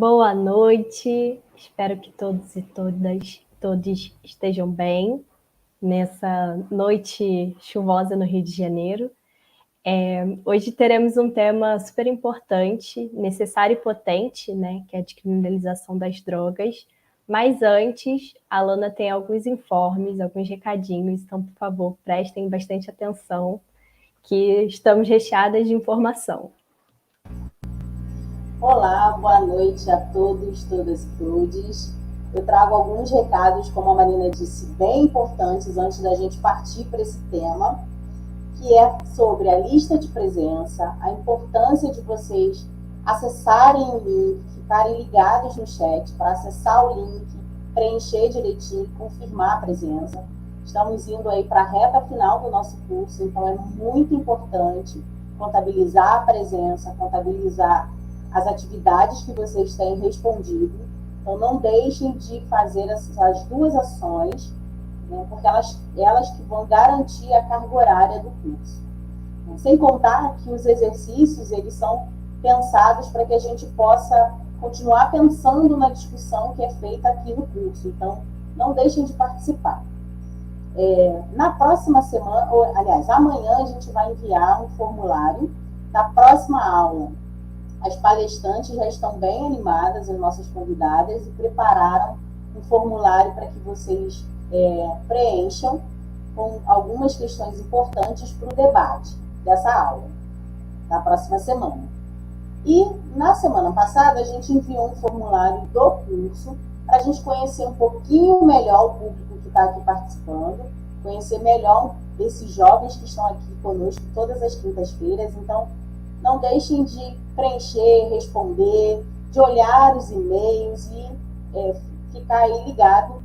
Boa noite, espero que todos e todos estejam bem nessa noite chuvosa no Rio de Janeiro. Hoje teremos um tema super importante, necessário e potente, né, que é a descriminalização das drogas. Mas antes, a Alana tem alguns informes, alguns recadinhos, então, por favor, prestem bastante atenção, que estamos recheadas de informação. Olá, boa noite a todos, todas e todes. Eu trago alguns recados, como a Marina disse, bem importantes antes da gente partir para esse tema, que é sobre a lista de presença, a importância de vocês acessarem o link, ficarem ligados no chat para acessar o link, preencher direitinho, confirmar a presença. Estamos indo aí para a reta final do nosso curso, então é muito importante contabilizar a presença, contabilizar as atividades que vocês têm respondido. Então, não deixem de fazer essas duas ações, né, porque elas que vão garantir a carga horária do curso. Sem contar que os exercícios, eles são pensados para que a gente possa continuar pensando na discussão que é feita aqui no curso. Então, não deixem de participar. Na próxima semana, aliás, amanhã a gente vai enviar um formulário da próxima aula. As palestrantes já estão bem animadas, as nossas convidadas, e prepararam um formulário para que vocês preencham com algumas questões importantes para o debate dessa aula, da próxima semana. E na semana passada a gente enviou um formulário do curso para a gente conhecer um pouquinho melhor o público que está aqui participando, conhecer melhor esses jovens que estão aqui conosco todas as quintas-feiras. Então, não deixem de preencher, responder, de olhar os e-mails e ficar aí ligado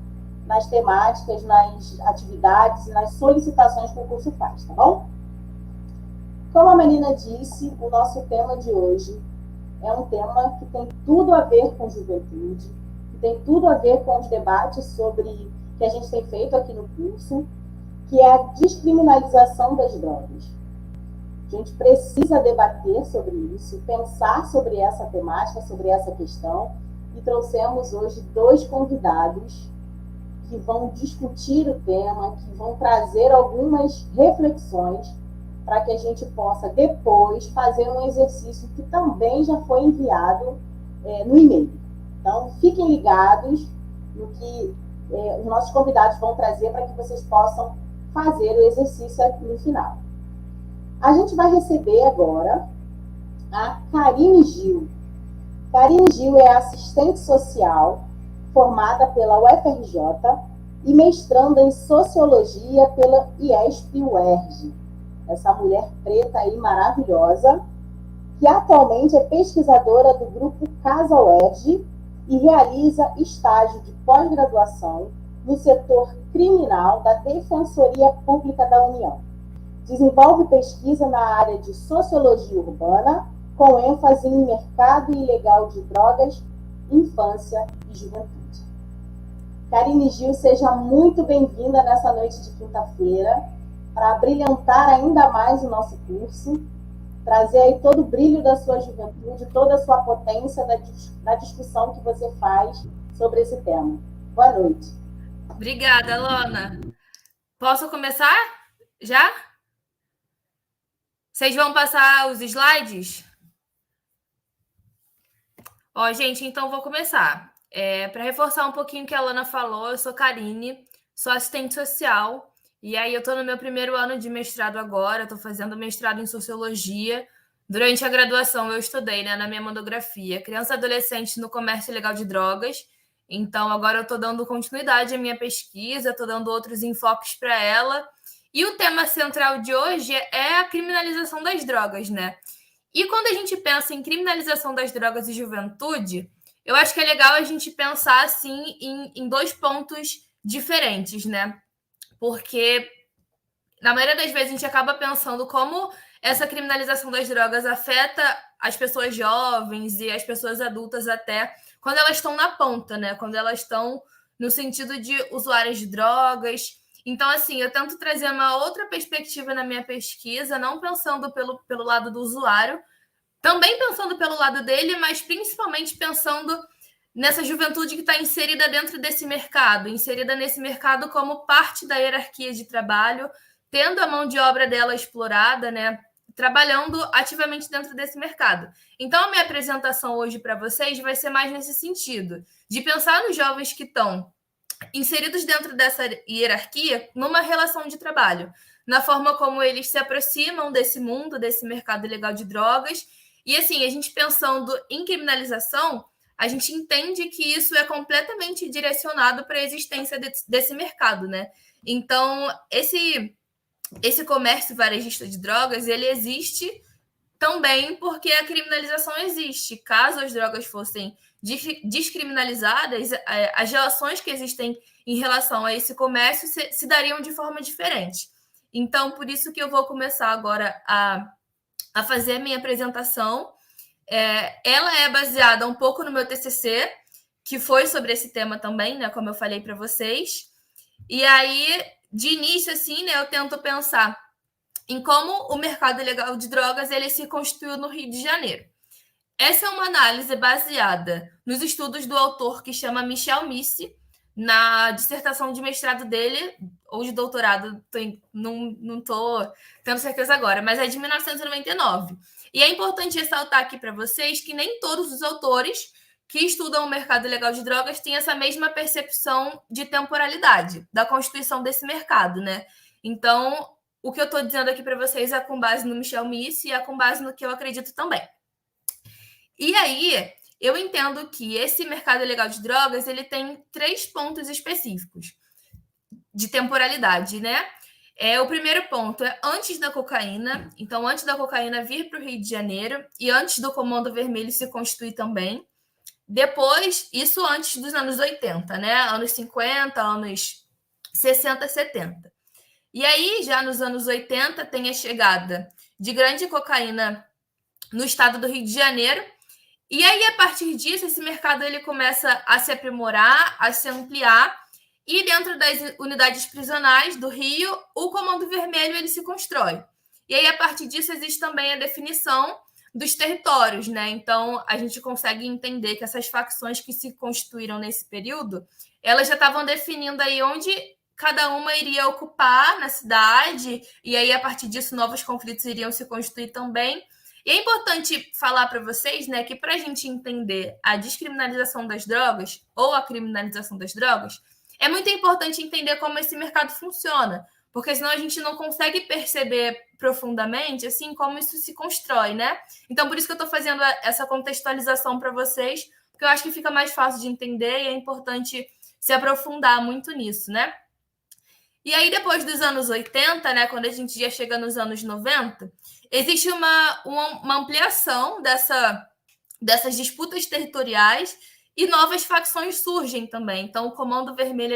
nas temáticas, nas atividades e nas solicitações que o curso faz, tá bom? Como a Marina disse, o nosso tema de hoje é um tema que tem tudo a ver com juventude, que tem tudo a ver com os debates sobre que a gente tem feito aqui no curso, que é a descriminalização das drogas. A gente precisa debater sobre isso, pensar sobre essa temática, sobre essa questão, e trouxemos hoje 2 convidados que vão discutir o tema, que vão trazer algumas reflexões para que a gente possa depois fazer um exercício que também já foi enviado no e-mail. Então, fiquem ligados no que os nossos convidados vão trazer para que vocês possam fazer o exercício aqui no final. A gente vai receber agora a Karine Gil. Karine Gil é assistente social, formada pela UFRJ e mestranda em Sociologia pela IESP-UERJ. Essa mulher preta aí maravilhosa, que atualmente é pesquisadora do grupo Casa UERJ e realiza estágio de pós-graduação no setor criminal da Defensoria Pública da União. Desenvolve pesquisa na área de sociologia urbana, com ênfase em mercado ilegal de drogas, infância e juventude. Karine Gil, seja muito bem-vinda nessa noite de quinta-feira, para brilhantar ainda mais o nosso curso, trazer aí todo o brilho da sua juventude, toda a sua potência na discussão que você faz sobre esse tema. Boa noite. Obrigada, Alana. Posso começar já? Vocês vão passar os slides? Ó, gente, então vou começar. Para reforçar um pouquinho o que a Alana falou, eu sou Karine, sou assistente social, e aí eu estou no meu primeiro ano de mestrado agora, estou fazendo mestrado em Sociologia. Durante a graduação eu estudei, né, na minha monografia, Criança e Adolescente no Comércio Ilegal de Drogas. Então agora eu estou dando continuidade à minha pesquisa, estou dando outros enfoques para ela. E o tema central de hoje é a criminalização das drogas, né? E quando a gente pensa em criminalização das drogas e juventude, eu acho que é legal a gente pensar, assim, em 2 pontos diferentes, né? Porque, na maioria das vezes, a gente acaba pensando como essa criminalização das drogas afeta as pessoas jovens e as pessoas adultas até quando elas estão na ponta, né? Quando elas estão no sentido de usuárias de drogas. Então, assim, eu tento trazer uma outra perspectiva na minha pesquisa, não pensando pelo lado do usuário, também pensando pelo lado dele, mas principalmente pensando nessa juventude que está inserida dentro desse mercado, inserida nesse mercado como parte da hierarquia de trabalho, tendo a mão de obra dela explorada, né? Trabalhando ativamente dentro desse mercado. Então, a minha apresentação hoje para vocês vai ser mais nesse sentido, de pensar nos jovens que estão inseridos dentro dessa hierarquia numa relação de trabalho, na forma como eles se aproximam desse mundo, desse mercado ilegal de drogas. E assim, a gente pensando em criminalização, a gente entende que isso é completamente direcionado para a existência desse mercado, né? Então, esse comércio varejista de drogas, ele existe também porque a criminalização existe. Caso as drogas fossem descriminalizadas, as relações que existem em relação a esse comércio se dariam de forma diferente. Então, por isso que eu vou começar agora a fazer a minha apresentação. Ela é baseada um pouco no meu TCC, que foi sobre esse tema também, né, como eu falei para vocês. E aí, de início, assim, né, eu tento pensar em como o mercado ilegal de drogas ele se constituiu no Rio de Janeiro. Essa é uma análise baseada nos estudos do autor que chama Michel Missi, na dissertação de mestrado dele, ou de doutorado, não estou tendo certeza agora, mas é de 1999. E é importante ressaltar aqui para vocês que nem todos os autores que estudam o mercado ilegal de drogas têm essa mesma percepção de temporalidade da constituição desse mercado, né? Então, o que eu estou dizendo aqui para vocês é com base no Michel Missi e é com base no que eu acredito também. E aí, eu entendo que esse mercado ilegal de drogas ele tem 3 pontos específicos de temporalidade, né? O primeiro ponto é antes da cocaína. Então, antes da cocaína vir para o Rio de Janeiro e antes do Comando Vermelho se constituir também. Depois, isso antes dos anos 80, né? Anos 50, anos 60, 70. E aí, já nos anos 80, tem a chegada de grande cocaína no estado do Rio de Janeiro. E aí, a partir disso, esse mercado ele começa a se aprimorar, a se ampliar. E dentro das unidades prisionais do Rio, o Comando Vermelho ele se constrói. E aí, a partir disso, existe também a definição dos territórios, né? Então, a gente consegue entender que essas facções que se constituíram nesse período, elas já estavam definindo aí onde cada uma iria ocupar na cidade, e aí, a partir disso, novos conflitos iriam se constituir também. E é importante falar para vocês, né, que para a gente entender a descriminalização das drogas, ou a criminalização das drogas, é muito importante entender como esse mercado funciona, porque senão a gente não consegue perceber profundamente, assim, como isso se constrói, né? Então, por isso que eu estou fazendo essa contextualização para vocês, porque eu acho que fica mais fácil de entender e é importante se aprofundar muito nisso, né? E aí, depois dos anos 80, né, quando a gente já chega nos anos 90, existe uma ampliação dessas disputas territoriais e novas facções surgem também. Então, o Comando Vermelho,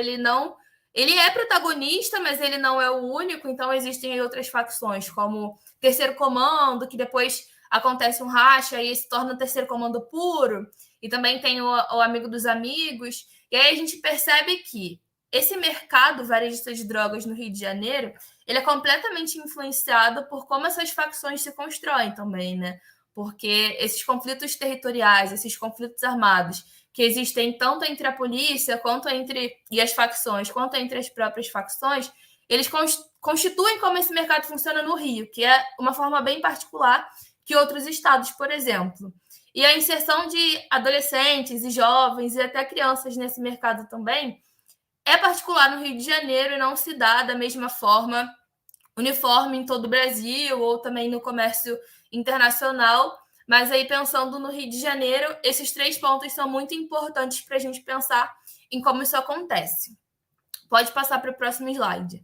ele é protagonista, mas ele não é o único. Então, existem outras facções, como Terceiro Comando, que depois acontece um racha e se torna o Terceiro Comando puro. E também tem o Amigo dos Amigos. E aí a gente percebe que esse mercado varejista de drogas no Rio de Janeiro, ele é completamente influenciado por como essas facções se constroem também, né? Porque esses conflitos territoriais, esses conflitos armados, que existem tanto entre a polícia quanto e as facções, quanto entre as próprias facções, eles constituem como esse mercado funciona no Rio, que é uma forma bem particular que outros estados, por exemplo. E a inserção de adolescentes e jovens e até crianças nesse mercado também é particular no Rio de Janeiro e não se dá da mesma forma uniforme em todo o Brasil ou também no comércio internacional. Mas aí, pensando no Rio de Janeiro, esses 3 pontos são muito importantes para a gente pensar em como isso acontece. Pode passar para o próximo slide.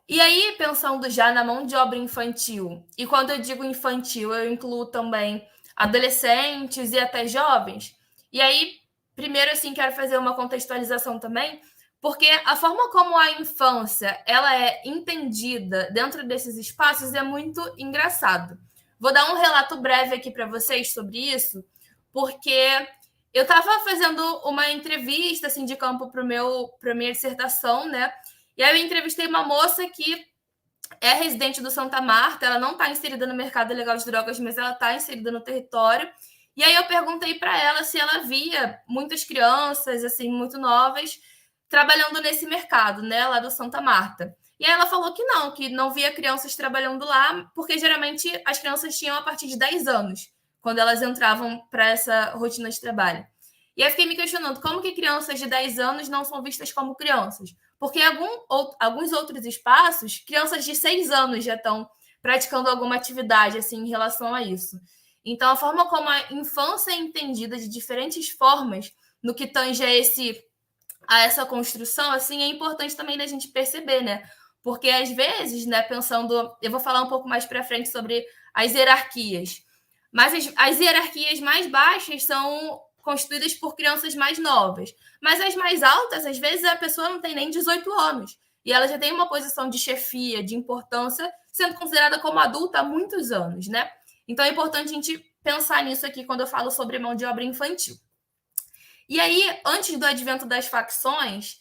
E aí, pensando já na mão de obra infantil, e quando eu digo infantil, eu incluo também adolescentes e até jovens. E aí, primeiro, assim, quero fazer uma contextualização também, porque a forma como a infância ela é entendida dentro desses espaços é muito engraçado. Vou dar um relato breve aqui para vocês sobre isso, porque eu estava fazendo uma entrevista assim, de campo para minha dissertação, né? E aí eu entrevistei uma moça que é residente do Santa Marta, ela não está inserida no mercado legal de drogas, mas ela está inserida no território. E aí eu perguntei para ela se ela via muitas crianças, assim, muito novas, trabalhando nesse mercado, né, lá do Santa Marta. E aí ela falou que não via crianças trabalhando lá, porque geralmente as crianças tinham a partir de 10 anos, quando elas entravam para essa rotina de trabalho. E aí eu fiquei me questionando, como que crianças de 10 anos não são vistas como crianças? Porque em alguns outros espaços, crianças de 6 anos já estão praticando alguma atividade assim em relação a isso. Então, a forma como a infância é entendida de diferentes formas no que tange a essa construção, assim, é importante também da gente perceber, né? Porque às vezes, né, pensando, eu vou falar um pouco mais para frente sobre as hierarquias, mas as hierarquias mais baixas são constituídas por crianças mais novas. Mas as mais altas, às vezes, a pessoa não tem nem 18 anos. E ela já tem uma posição de chefia, de importância, sendo considerada como adulta há muitos anos, né? Então é importante a gente pensar nisso aqui quando eu falo sobre mão de obra infantil. E aí, antes do advento das facções,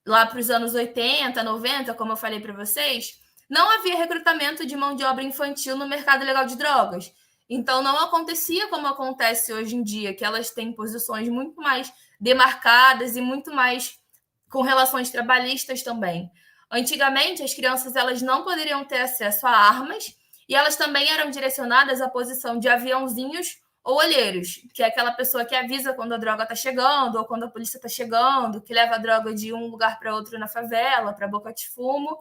lá para os anos 80, 90, como eu falei para vocês, não havia recrutamento de mão de obra infantil no mercado legal de drogas. Então, não acontecia como acontece hoje em dia, que elas têm posições muito mais demarcadas e muito mais com relações trabalhistas também. Antigamente, as crianças elas não poderiam ter acesso a armas e elas também eram direcionadas à posição de aviãozinhos ou olheiros, que é aquela pessoa que avisa quando a droga está chegando ou quando a polícia está chegando, que leva a droga de um lugar para outro na favela, para a boca de fumo.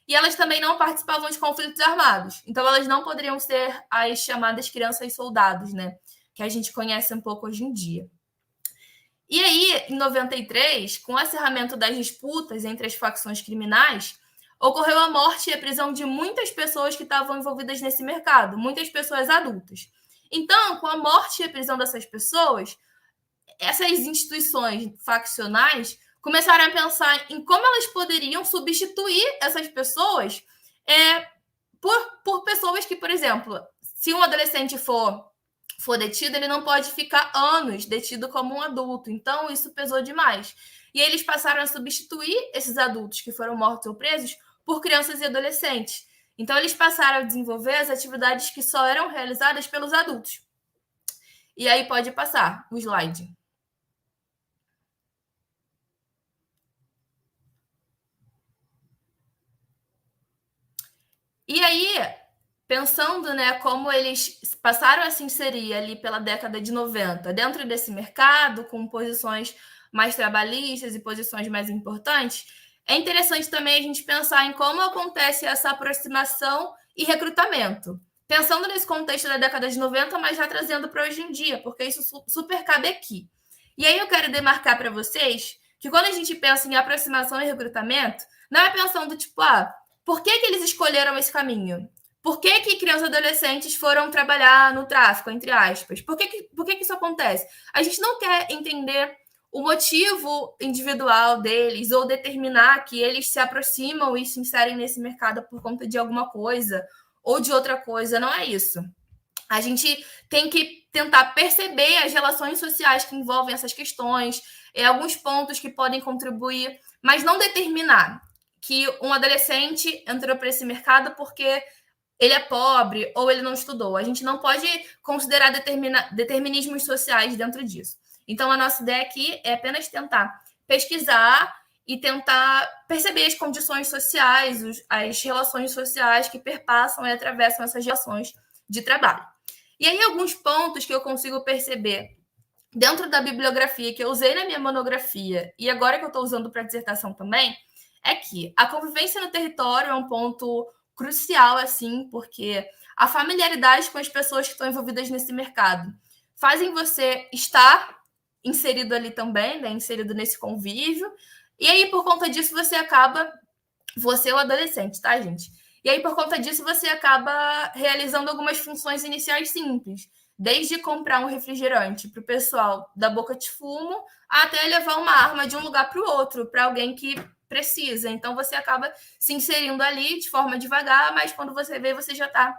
E elas também não participavam de conflitos armados. Então, elas não poderiam ser as chamadas crianças soldados, né? Que a gente conhece um pouco hoje em dia. E aí, em 93, com o acirramento das disputas entre as facções criminais, ocorreu a morte e a prisão de muitas pessoas que estavam envolvidas nesse mercado, muitas pessoas adultas. Então, com a morte e a prisão dessas pessoas, essas instituições faccionais começaram a pensar em como elas poderiam substituir essas pessoas por pessoas que, por exemplo, se um adolescente for detido, ele não pode ficar anos detido como um adulto. Então, isso pesou demais. E eles passaram a substituir esses adultos que foram mortos ou presos por crianças e adolescentes. Então, eles passaram a desenvolver as atividades que só eram realizadas pelos adultos. E aí pode passar o slide. E aí, pensando, né, como eles passaram a se inserir ali pela década de 90 dentro desse mercado, com posições mais trabalhistas e posições mais importantes, é interessante também a gente pensar em como acontece essa aproximação e recrutamento. Pensando nesse contexto da década de 90, mas já trazendo para hoje em dia, porque isso super cabe aqui. E aí eu quero demarcar para vocês que quando a gente pensa em aproximação e recrutamento, não é pensando tipo, por que eles escolheram esse caminho? Por que crianças e adolescentes foram trabalhar no tráfico, entre aspas? Por que isso acontece? A gente não quer entender o motivo individual deles ou determinar que eles se aproximam e se inserem nesse mercado por conta de alguma coisa ou de outra coisa. Não é isso. A gente tem que tentar perceber as relações sociais que envolvem essas questões, alguns pontos que podem contribuir, mas não determinar que um adolescente entrou para esse mercado porque ele é pobre ou ele não estudou. A gente não pode considerar determinismos sociais dentro disso. Então, a nossa ideia aqui é apenas tentar pesquisar e tentar perceber as condições sociais, as relações sociais que perpassam e atravessam essas relações de trabalho. E aí, alguns pontos que eu consigo perceber dentro da bibliografia que eu usei na minha monografia e agora que eu estou usando para dissertação também, é que a convivência no território é um ponto crucial, assim, porque a familiaridade com as pessoas que estão envolvidas nesse mercado fazem você estar inserido ali também, né, inserido nesse convívio, e aí, por conta disso, você é o adolescente, tá, gente? E aí, por conta disso, você acaba realizando algumas funções iniciais simples, desde comprar um refrigerante para o pessoal da boca de fumo, até levar uma arma de um lugar para o outro, para alguém que precisa. Então, você acaba se inserindo ali de forma devagar, mas quando você vê, você já está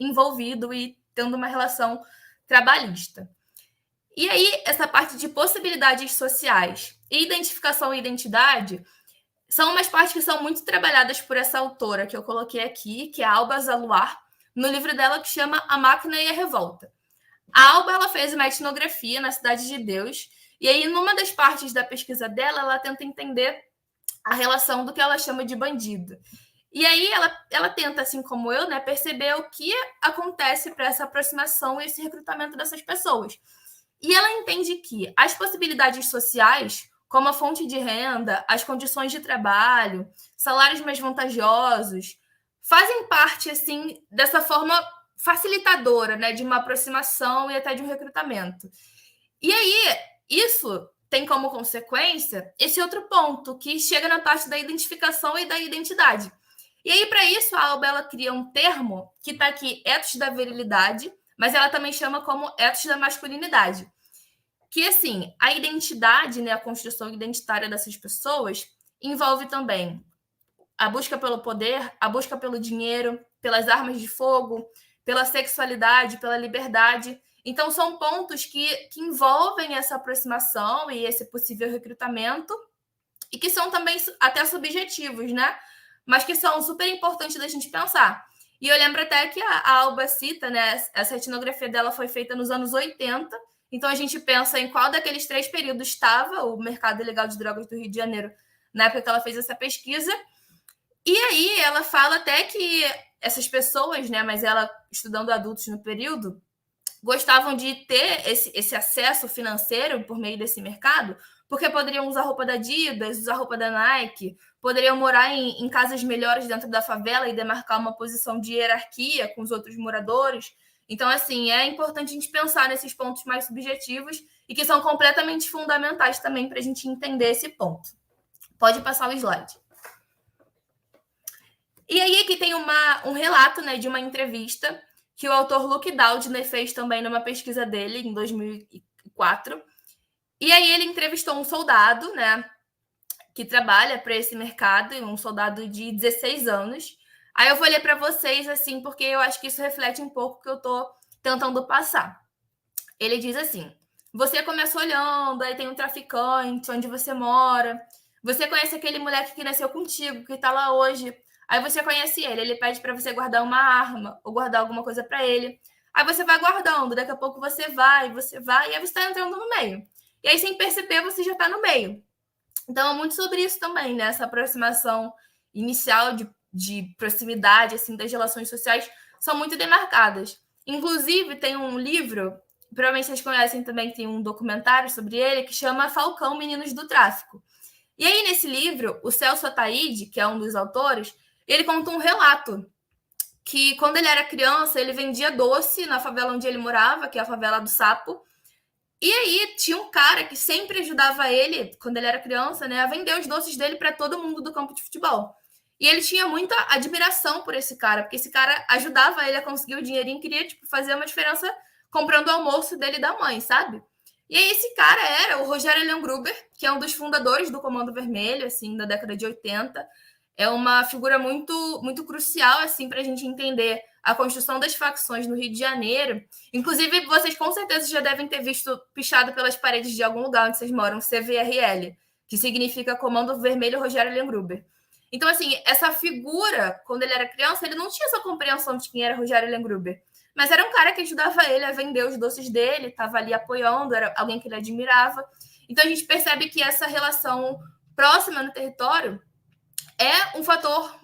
envolvido e tendo uma relação trabalhista. E aí, essa parte de possibilidades sociais, identificação e identidade são umas partes que são muito trabalhadas por essa autora que eu coloquei aqui, que é a Alba Zaluar, no livro dela que chama A Máquina e a Revolta. A Alba ela fez uma etnografia na Cidade de Deus, e aí numa das partes da pesquisa dela, ela tenta entender a relação do que ela chama de bandido. E aí ela tenta, assim como eu, né, perceber o que acontece para essa aproximação e esse recrutamento dessas pessoas. E ela entende que as possibilidades sociais, como a fonte de renda, as condições de trabalho, salários mais vantajosos, fazem parte, assim, dessa forma facilitadora, né, de uma aproximação e até de um recrutamento. E aí, isso tem como consequência esse outro ponto, que chega na parte da identificação e da identidade. E aí, para isso, a Alba ela cria um termo que está aqui, ethos da virilidade, mas ela também chama como ethos da masculinidade. Que, assim, a identidade, né, a construção identitária dessas pessoas envolve também a busca pelo poder, a busca pelo dinheiro, pelas armas de fogo, pela sexualidade, pela liberdade. Então, são pontos que envolvem essa aproximação e esse possível recrutamento e que são também até subjetivos, né? Mas que são super importantes da gente pensar. E eu lembro até que a Alba cita, né? Essa etnografia dela foi feita nos anos 80, então a gente pensa em qual daqueles 3 períodos estava o mercado ilegal de drogas do Rio de Janeiro na época que ela fez essa pesquisa. E aí ela fala até que essas pessoas, né, mas ela estudando adultos no período, gostavam de ter esse acesso financeiro por meio desse mercado, porque poderiam usar roupa da Adidas, usar roupa da Nike, poderiam morar em casas melhores dentro da favela e demarcar uma posição de hierarquia com os outros moradores. Então, assim, é importante a gente pensar nesses pontos mais subjetivos e que são completamente fundamentais também para a gente entender esse ponto. Pode passar o slide. E aí aqui tem um relato, né, de uma entrevista que o autor Luke Dowdney fez também numa pesquisa dele em 2004. E aí ele entrevistou um soldado, né, que trabalha para esse mercado, um soldado de 16 anos. Aí eu vou ler para vocês, assim, porque eu acho que isso reflete um pouco o que eu estou tentando passar. Ele diz assim: você começa olhando, aí tem um traficante, onde você mora. Você conhece aquele moleque que nasceu contigo, que está lá hoje. Aí você conhece ele pede para você guardar uma arma ou guardar alguma coisa para ele. Aí você vai guardando, daqui a pouco você vai, e aí você está entrando no meio. E aí, sem perceber, você já está no meio. Então, é muito sobre isso também, né? Essa aproximação inicial de proximidade, assim, das relações sociais são muito demarcadas. Inclusive, tem um livro, provavelmente vocês conhecem também, tem um documentário sobre ele, que chama Falcão, Meninos do Tráfico. E aí, nesse livro, o Celso Ataíde, que é um dos autores, ele conta um relato que, quando ele era criança, ele vendia doce na favela onde ele morava, que é a favela do Sapo. E aí, tinha um cara que sempre ajudava ele, quando ele era criança, né, a vender os doces dele para todo mundo do campo de futebol. E ele tinha muita admiração por esse cara, porque esse cara ajudava ele a conseguir o dinheirinho, queria, tipo, fazer uma diferença comprando o almoço dele e da mãe, sabe? E aí esse cara era o Rogério Elian Gruber, que é um dos fundadores do Comando Vermelho, assim, da década de 80. É uma figura muito, muito crucial, assim, para a gente entender a construção das facções no Rio de Janeiro. Inclusive, vocês com certeza já devem ter visto pichado pelas paredes de algum lugar onde vocês moram, CVRL, que significa Comando Vermelho Rogério Elian Gruber. Então, assim, essa figura, quando ele era criança, ele não tinha essa compreensão de quem era Rogério Elian Gruber. Mas era um cara que ajudava ele a vender os doces dele, estava ali apoiando, era alguém que ele admirava. Então, a gente percebe que essa relação próxima no território é um fator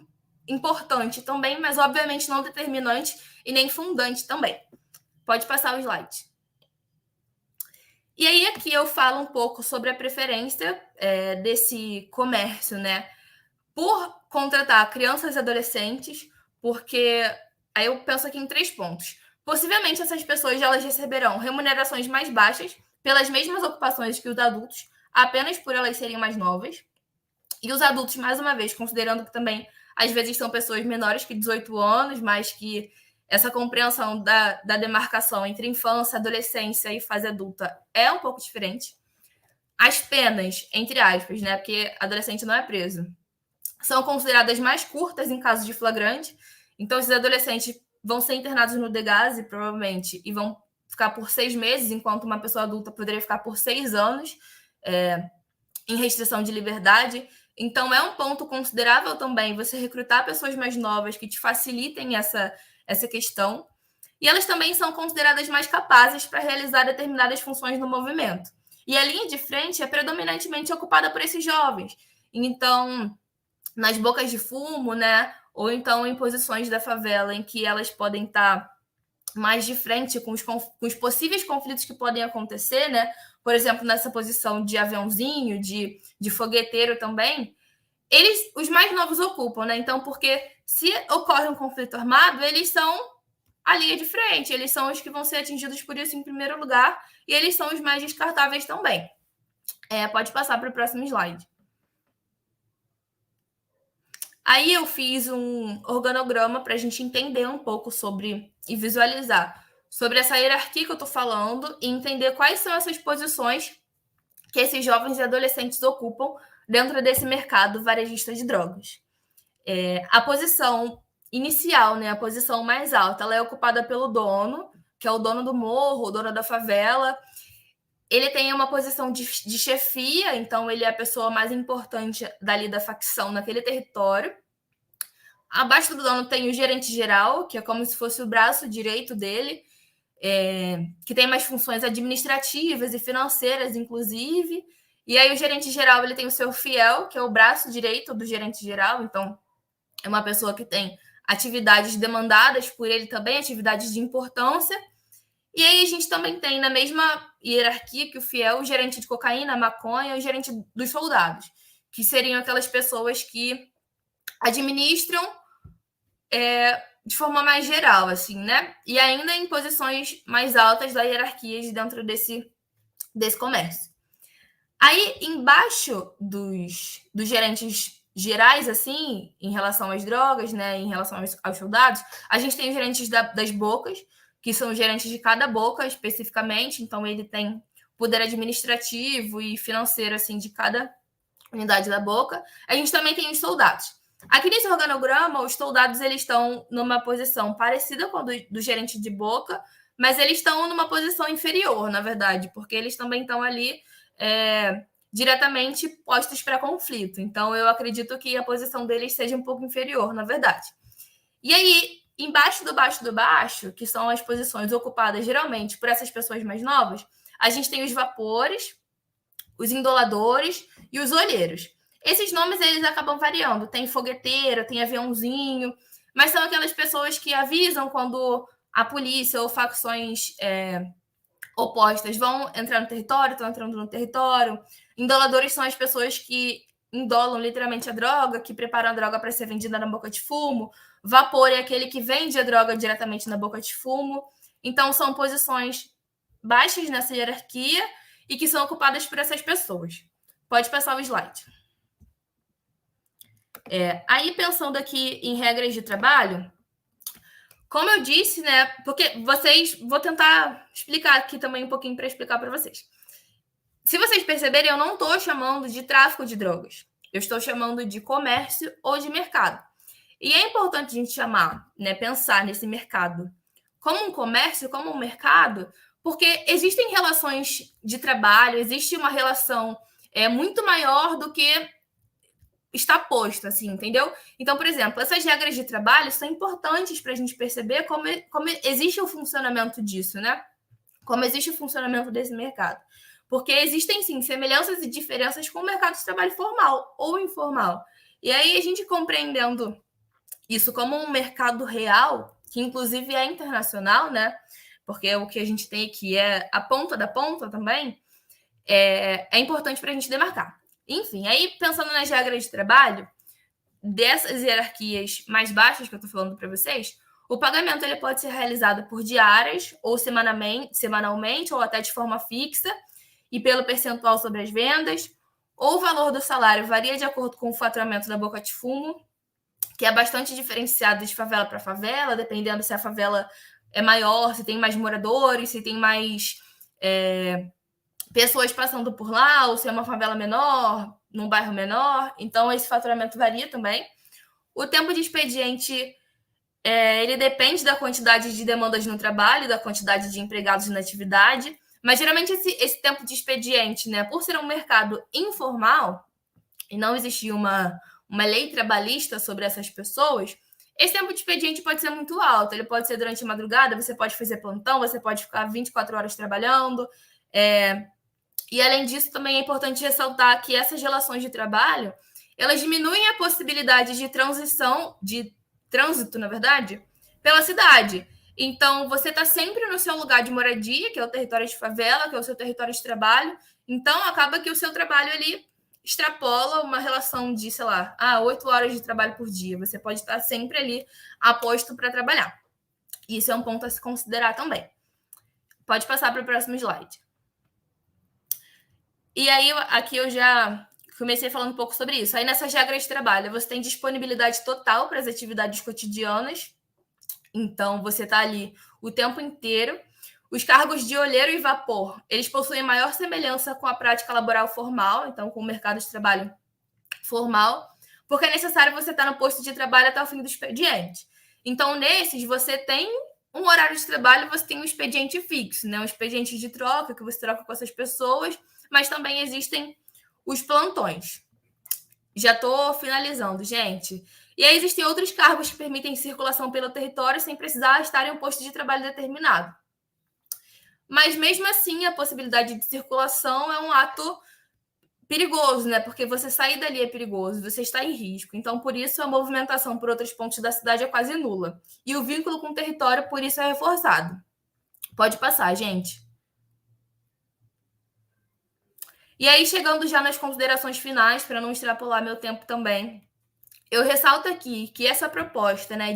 importante também, mas obviamente não determinante e nem fundante também. Pode passar o slide. E aí aqui eu falo um pouco sobre a preferência desse comércio, né, por contratar crianças e adolescentes, porque aí eu penso aqui em 3 pontos. Possivelmente essas pessoas elas receberão remunerações mais baixas pelas mesmas ocupações que os adultos, apenas por elas serem mais novas. E os adultos, mais uma vez, considerando que também às vezes são pessoas menores que 18 anos, mas que essa compreensão da demarcação entre infância, adolescência e fase adulta é um pouco diferente. As penas, entre aspas, né, porque adolescente não é preso, são consideradas mais curtas em caso de flagrante. Então, esses adolescentes vão ser internados no DEGASE, provavelmente, e vão ficar por 6 meses, enquanto uma pessoa adulta poderia ficar por 6 anos em restrição de liberdade. Então, é um ponto considerável também você recrutar pessoas mais novas que te facilitem essa questão. E elas também são consideradas mais capazes para realizar determinadas funções no movimento. E a linha de frente é predominantemente ocupada por esses jovens. Então, nas bocas de fumo, né? Ou então em posições da favela em que elas podem estar mais de frente com os possíveis conflitos que podem acontecer, né? Por exemplo, nessa posição de aviãozinho, de fogueteiro também, os mais novos ocupam, né? Então, porque se ocorre um conflito armado, eles são a linha de frente, eles são os que vão ser atingidos por isso em primeiro lugar, e eles são os mais descartáveis também. Pode passar para o próximo slide. Aí eu fiz um organograma para a gente entender um pouco sobre e visualizar sobre essa hierarquia que eu estou falando e entender quais são essas posições que esses jovens e adolescentes ocupam dentro desse mercado varejista de drogas. A posição inicial, né, a posição mais alta, ela é ocupada pelo dono, que é o dono do morro, o dono da favela. Ele tem uma posição de chefia, então ele é a pessoa mais importante dali da facção naquele território. Abaixo do dono tem o gerente geral, que é como se fosse o braço direito dele, que tem mais funções administrativas e financeiras, inclusive. E aí o gerente geral ele tem o seu fiel, que é o braço direito do gerente geral, então é uma pessoa que tem atividades demandadas por ele também, atividades de importância. E aí a gente também tem, na mesma hierarquia que o fiel, o gerente de cocaína, maconha, o gerente dos soldados, que seriam aquelas pessoas que administram de forma mais geral, assim, né? E ainda em posições mais altas da hierarquia dentro desse comércio. Aí, embaixo dos gerentes gerais, assim, em relação às drogas, né, em relação aos soldados, a gente tem os gerentes das bocas, que são os gerentes de cada boca especificamente, então ele tem poder administrativo e financeiro, assim, de cada unidade da boca. A gente também tem os soldados. Aqui nesse organograma, os soldados eles estão numa posição parecida com a do gerente de boca, mas eles estão numa posição inferior, na verdade, porque eles também estão ali diretamente postos para conflito. Então, eu acredito que a posição deles seja um pouco inferior, na verdade. E aí, embaixo do baixo, que são as posições ocupadas geralmente por essas pessoas mais novas, a gente tem os vapores, os indoladores e os olheiros. Esses nomes eles acabam variando. Tem fogueteiro, tem aviãozinho, mas são aquelas pessoas que avisam quando a polícia ou facções opostas vão entrar no território, estão entrando no território. Indoladores são as pessoas que indolam literalmente a droga, que preparam a droga para ser vendida na boca de fumo. Vapor é aquele que vende a droga diretamente na boca de fumo. Então, são posições baixas nessa hierarquia e que são ocupadas por essas pessoas. Pode passar o slide. Aí, pensando aqui em regras de trabalho, como eu disse, né? Porque vou tentar explicar aqui também um pouquinho para explicar para vocês. Se vocês perceberem, eu não estou chamando de tráfico de drogas. Eu estou chamando de comércio ou de mercado. E é importante a gente chamar, né, pensar nesse mercado como um comércio, como um mercado, porque existem relações de trabalho, existe uma relação muito maior do que está posto, assim, entendeu? Então, por exemplo, essas regras de trabalho são importantes para a gente perceber como existe o funcionamento disso, né? Como existe o funcionamento desse mercado. Porque existem, sim, semelhanças e diferenças com o mercado de trabalho formal ou informal. E aí, a gente compreendendo isso como um mercado real, que inclusive é internacional, né? Porque o que a gente tem aqui é a ponta da ponta também, é importante para a gente demarcar. Enfim, aí pensando nas regras de trabalho, dessas hierarquias mais baixas que eu estou falando para vocês, o pagamento ele pode ser realizado por diárias ou semanalmente ou até de forma fixa e pelo percentual sobre as vendas, ou o valor do salário varia de acordo com o faturamento da boca de fumo, que é bastante diferenciado de favela para favela, dependendo se a favela é maior, se tem mais moradores, se tem mais pessoas passando por lá, ou se é uma favela menor, num bairro menor. Então, esse faturamento varia também. O tempo de expediente, ele depende da quantidade de demandas no trabalho, da quantidade de empregados na atividade, mas, geralmente, esse tempo de expediente, né, por ser um mercado informal, e não existir uma lei trabalhista sobre essas pessoas, esse tempo de expediente pode ser muito alto. Ele pode ser durante a madrugada, você pode fazer plantão, você pode ficar 24 horas trabalhando. E, além disso, também é importante ressaltar que essas relações de trabalho, elas diminuem a possibilidade de trânsito, na verdade, pela cidade. Então, você está sempre no seu lugar de moradia, que é o território de favela, que é o seu território de trabalho. Então, acaba que o seu trabalho ali extrapola uma relação de, 8 horas de trabalho por dia. Você pode estar sempre ali aposto para trabalhar. Isso é um ponto a se considerar também. Pode passar para o próximo slide. E aí, aqui eu já comecei falando um pouco sobre isso. Aí, nessas regras de trabalho, você tem disponibilidade total para as atividades cotidianas. Então, você está ali o tempo inteiro. Os cargos de olheiro e vapor, eles possuem maior semelhança com a prática laboral formal, então com o mercado de trabalho formal, porque é necessário você estar no posto de trabalho até o fim do expediente. Então, nesses, você tem um horário de trabalho, você tem um expediente fixo, né? Um expediente de troca, que você troca com essas pessoas, mas também existem os plantões. Já estou finalizando, gente. E aí existem outros cargos que permitem circulação pelo território sem precisar estar em um posto de trabalho determinado. Mas, mesmo assim, a possibilidade de circulação é um ato perigoso, né? Porque você sair dali é perigoso, você está em risco. Então, por isso, a movimentação por outros pontos da cidade é quase nula. E o vínculo com o território, por isso, é reforçado. Pode passar, gente. E aí, chegando já nas considerações finais, para não extrapolar meu tempo também, eu ressalto aqui que essa proposta, né,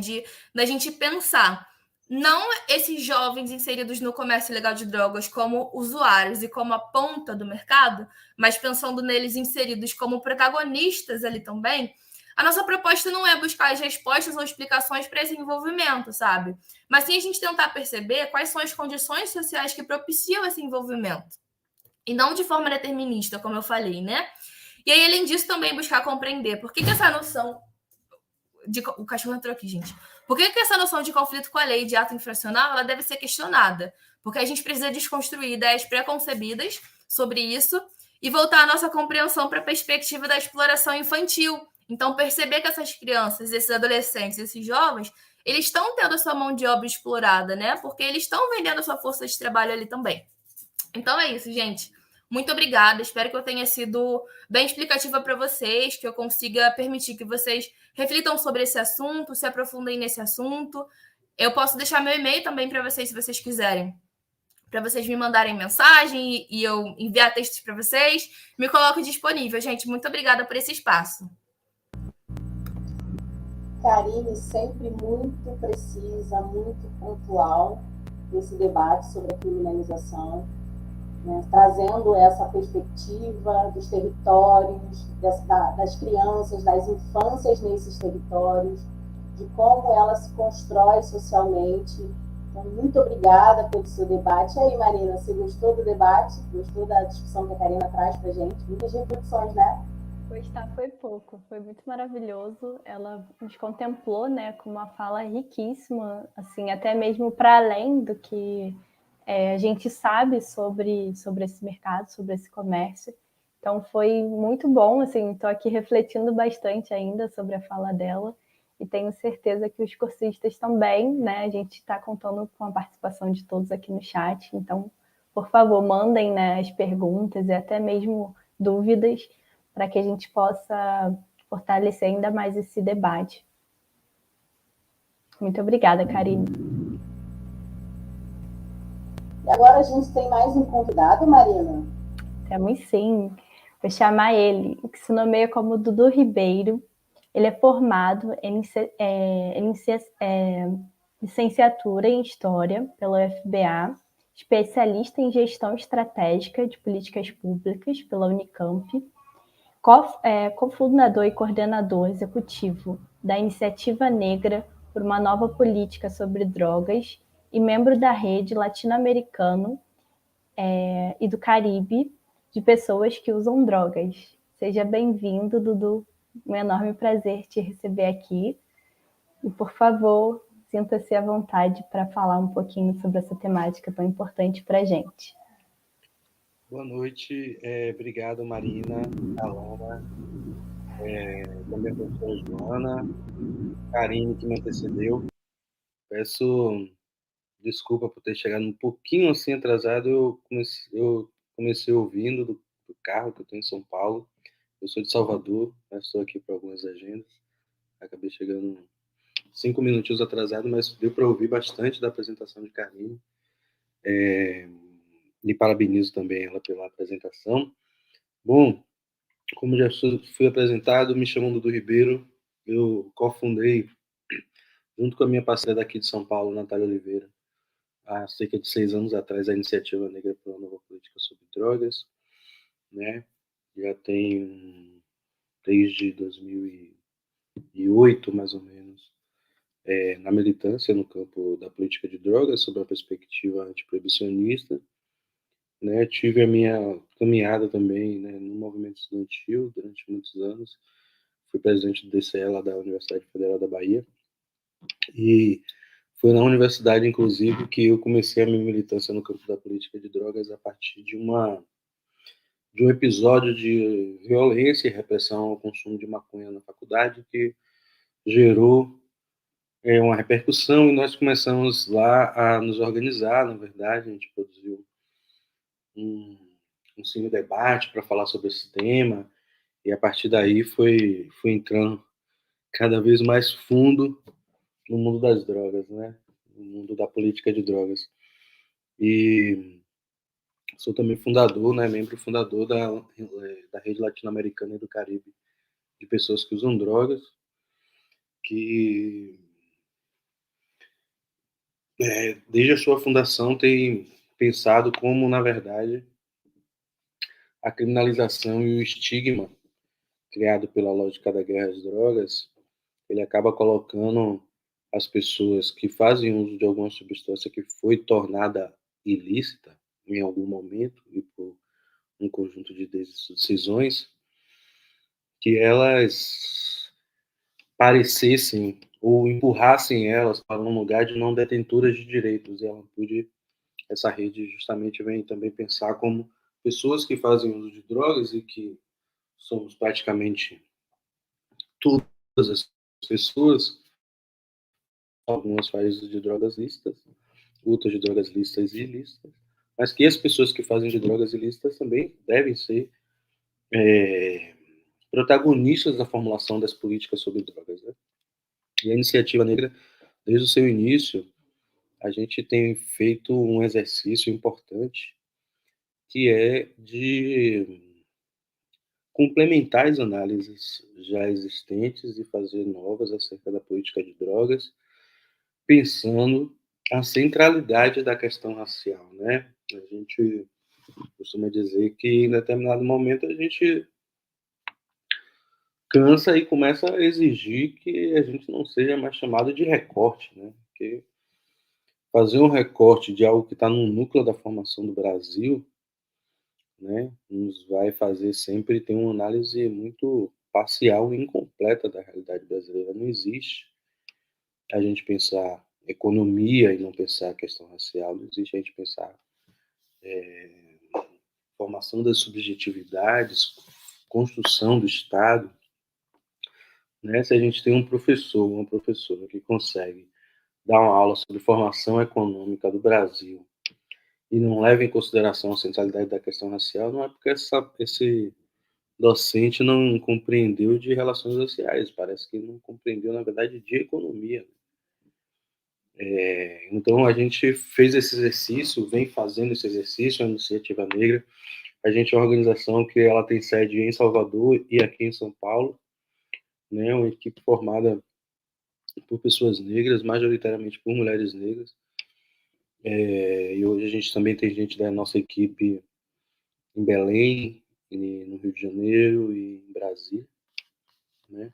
da gente pensar não esses jovens inseridos no comércio ilegal de drogas como usuários e como a ponta do mercado, mas pensando neles inseridos como protagonistas ali também, a nossa proposta não é buscar as respostas ou explicações para esse envolvimento, sabe? Mas sim a gente tentar perceber quais são as condições sociais que propiciam esse envolvimento. E não de forma determinista, como eu falei, né? E aí, além disso, também buscar compreender por que essa noção... O cachorro entrou aqui, gente. Por que essa noção de conflito com a lei de ato infracional ela deve ser questionada? Porque a gente precisa desconstruir ideias preconcebidas sobre isso e voltar a nossa compreensão para a perspectiva da exploração infantil. Então, perceber que essas crianças, esses adolescentes, esses jovens, eles estão tendo a sua mão de obra explorada, né? Porque eles estão vendendo a sua força de trabalho ali também. Então é isso, gente. Muito obrigada. Espero que eu tenha sido bem explicativa para vocês, que eu consiga permitir que vocês reflitam sobre esse assunto, se aprofundem nesse assunto. Eu posso deixar meu e-mail também para vocês, se vocês quiserem, para vocês me mandarem mensagem e eu enviar textos para vocês. Me coloco disponível, gente. Muito obrigada por esse espaço. Karine, sempre muito precisa, muito pontual nesse debate sobre a criminalização. Né, trazendo essa perspectiva dos territórios, das crianças, das infâncias nesses territórios, de como ela se constrói socialmente. Então, muito obrigada pelo seu debate. E aí, Marina, você gostou do debate? Gostou da discussão que a Karina traz para a gente? Muitas reflexões, né? Gostar foi pouco, foi muito maravilhoso. Ela nos contemplou, né, com uma fala riquíssima, assim, até mesmo para além do que a gente sabe sobre esse mercado, sobre esse comércio. Então, foi muito bom, assim, estou aqui refletindo bastante ainda sobre a fala dela e tenho certeza que os cursistas também, né? A gente está contando com a participação de todos aqui no chat, então, por favor, mandem, né, as perguntas e até mesmo dúvidas para que a gente possa fortalecer ainda mais esse debate. Muito obrigada, Karine. E agora a gente tem mais um convidado, Marina? Temos sim. Vou chamar ele, que se nomeia como Dudu Ribeiro. Ele é formado em licenciatura em História pela UFBA, especialista em Gestão Estratégica de Políticas Públicas pela Unicamp, cofundador e coordenador executivo da Iniciativa Negra por uma Nova Política sobre Drogas e membro da rede latino-americano e do Caribe de pessoas que usam drogas. Seja bem-vindo, Dudu. Um enorme prazer te receber aqui. E, por favor, sinta-se à vontade para falar um pouquinho sobre essa temática tão importante para a gente. Boa noite. Obrigado, Marina, Alana. também a professora Joana, Karine, que me antecedeu. Peço desculpa por ter chegado um pouquinho assim atrasado. Eu comecei ouvindo do carro que eu tenho em São Paulo. Eu sou de Salvador, mas estou aqui para algumas agendas. Acabei chegando 5 minutinhos atrasado, mas deu para ouvir bastante da apresentação de Karine. E parabenizo também ela pela apresentação. Bom, como já fui apresentado, me chamam Dudu Ribeiro. Eu cofundei, junto com a minha parceira daqui de São Paulo, Natália Oliveira, há cerca de 6 anos atrás, a Iniciativa Negra pela Nova Política sobre Drogas, né? Já tem desde 2008, mais ou menos, na militância no campo da política de drogas, sob a perspectiva antiproibicionista, né? Tive a minha caminhada também, né, no movimento estudantil durante muitos anos. Fui presidente do DCE lá da Universidade Federal da Bahia. E foi na universidade, inclusive, que eu comecei a minha militância no campo da política de drogas a partir de um episódio de violência e repressão ao consumo de maconha na faculdade, que gerou uma repercussão, e nós começamos lá a nos organizar. Na verdade, a gente produziu um cine debate para falar sobre esse tema, e a partir daí foi entrando cada vez mais fundo no mundo das drogas, né? No mundo da política de drogas. E sou também fundador, né, membro fundador da Rede Latino-Americana e do Caribe de pessoas que usam drogas, que desde a sua fundação tem pensado como, na verdade, a criminalização e o estigma criado pela lógica da guerra às drogas, ele acaba colocando as pessoas que fazem uso de alguma substância que foi tornada ilícita em algum momento e por um conjunto de decisões, que elas parecessem ou empurrassem elas para um lugar de não detentoras de direitos. E essa rede justamente vem também pensar como pessoas que fazem uso de drogas, e que somos praticamente todas as pessoas, algumas fazem uso de drogas lícitas, outras de drogas lícitas e ilícitas, mas que as pessoas que fazem de drogas ilícitas também devem ser protagonistas da formulação das políticas sobre drogas, né? E a Iniciativa Negra, desde o seu início, a gente tem feito um exercício importante, que é de complementar as análises já existentes e fazer novas acerca da política de drogas, pensando a centralidade da questão racial, né? A gente costuma dizer que em determinado momento a gente cansa e começa a exigir que a gente não seja mais chamado de recorte, né? Porque fazer um recorte de algo que está no núcleo da formação do Brasil, né, nos vai fazer sempre ter uma análise muito parcial e incompleta da realidade brasileira. Não existe a gente pensar economia e não pensar a questão racial. Não existe a gente pensar formação das subjetividades, construção do Estado, né? Se a gente tem um professor, uma professora que consegue dar uma aula sobre formação econômica do Brasil e não leva em consideração a centralidade da questão racial, não é porque esse docente não compreendeu de relações sociais, parece que não compreendeu, na verdade, de economia. Então, a gente fez esse exercício, vem fazendo esse exercício, a Iniciativa Negra. A gente é uma organização que ela tem sede em Salvador e aqui em São Paulo, né? Uma equipe formada por pessoas negras, majoritariamente por mulheres negras. E hoje a gente também tem gente da nossa equipe em Belém, no Rio de Janeiro e em Brasília, né?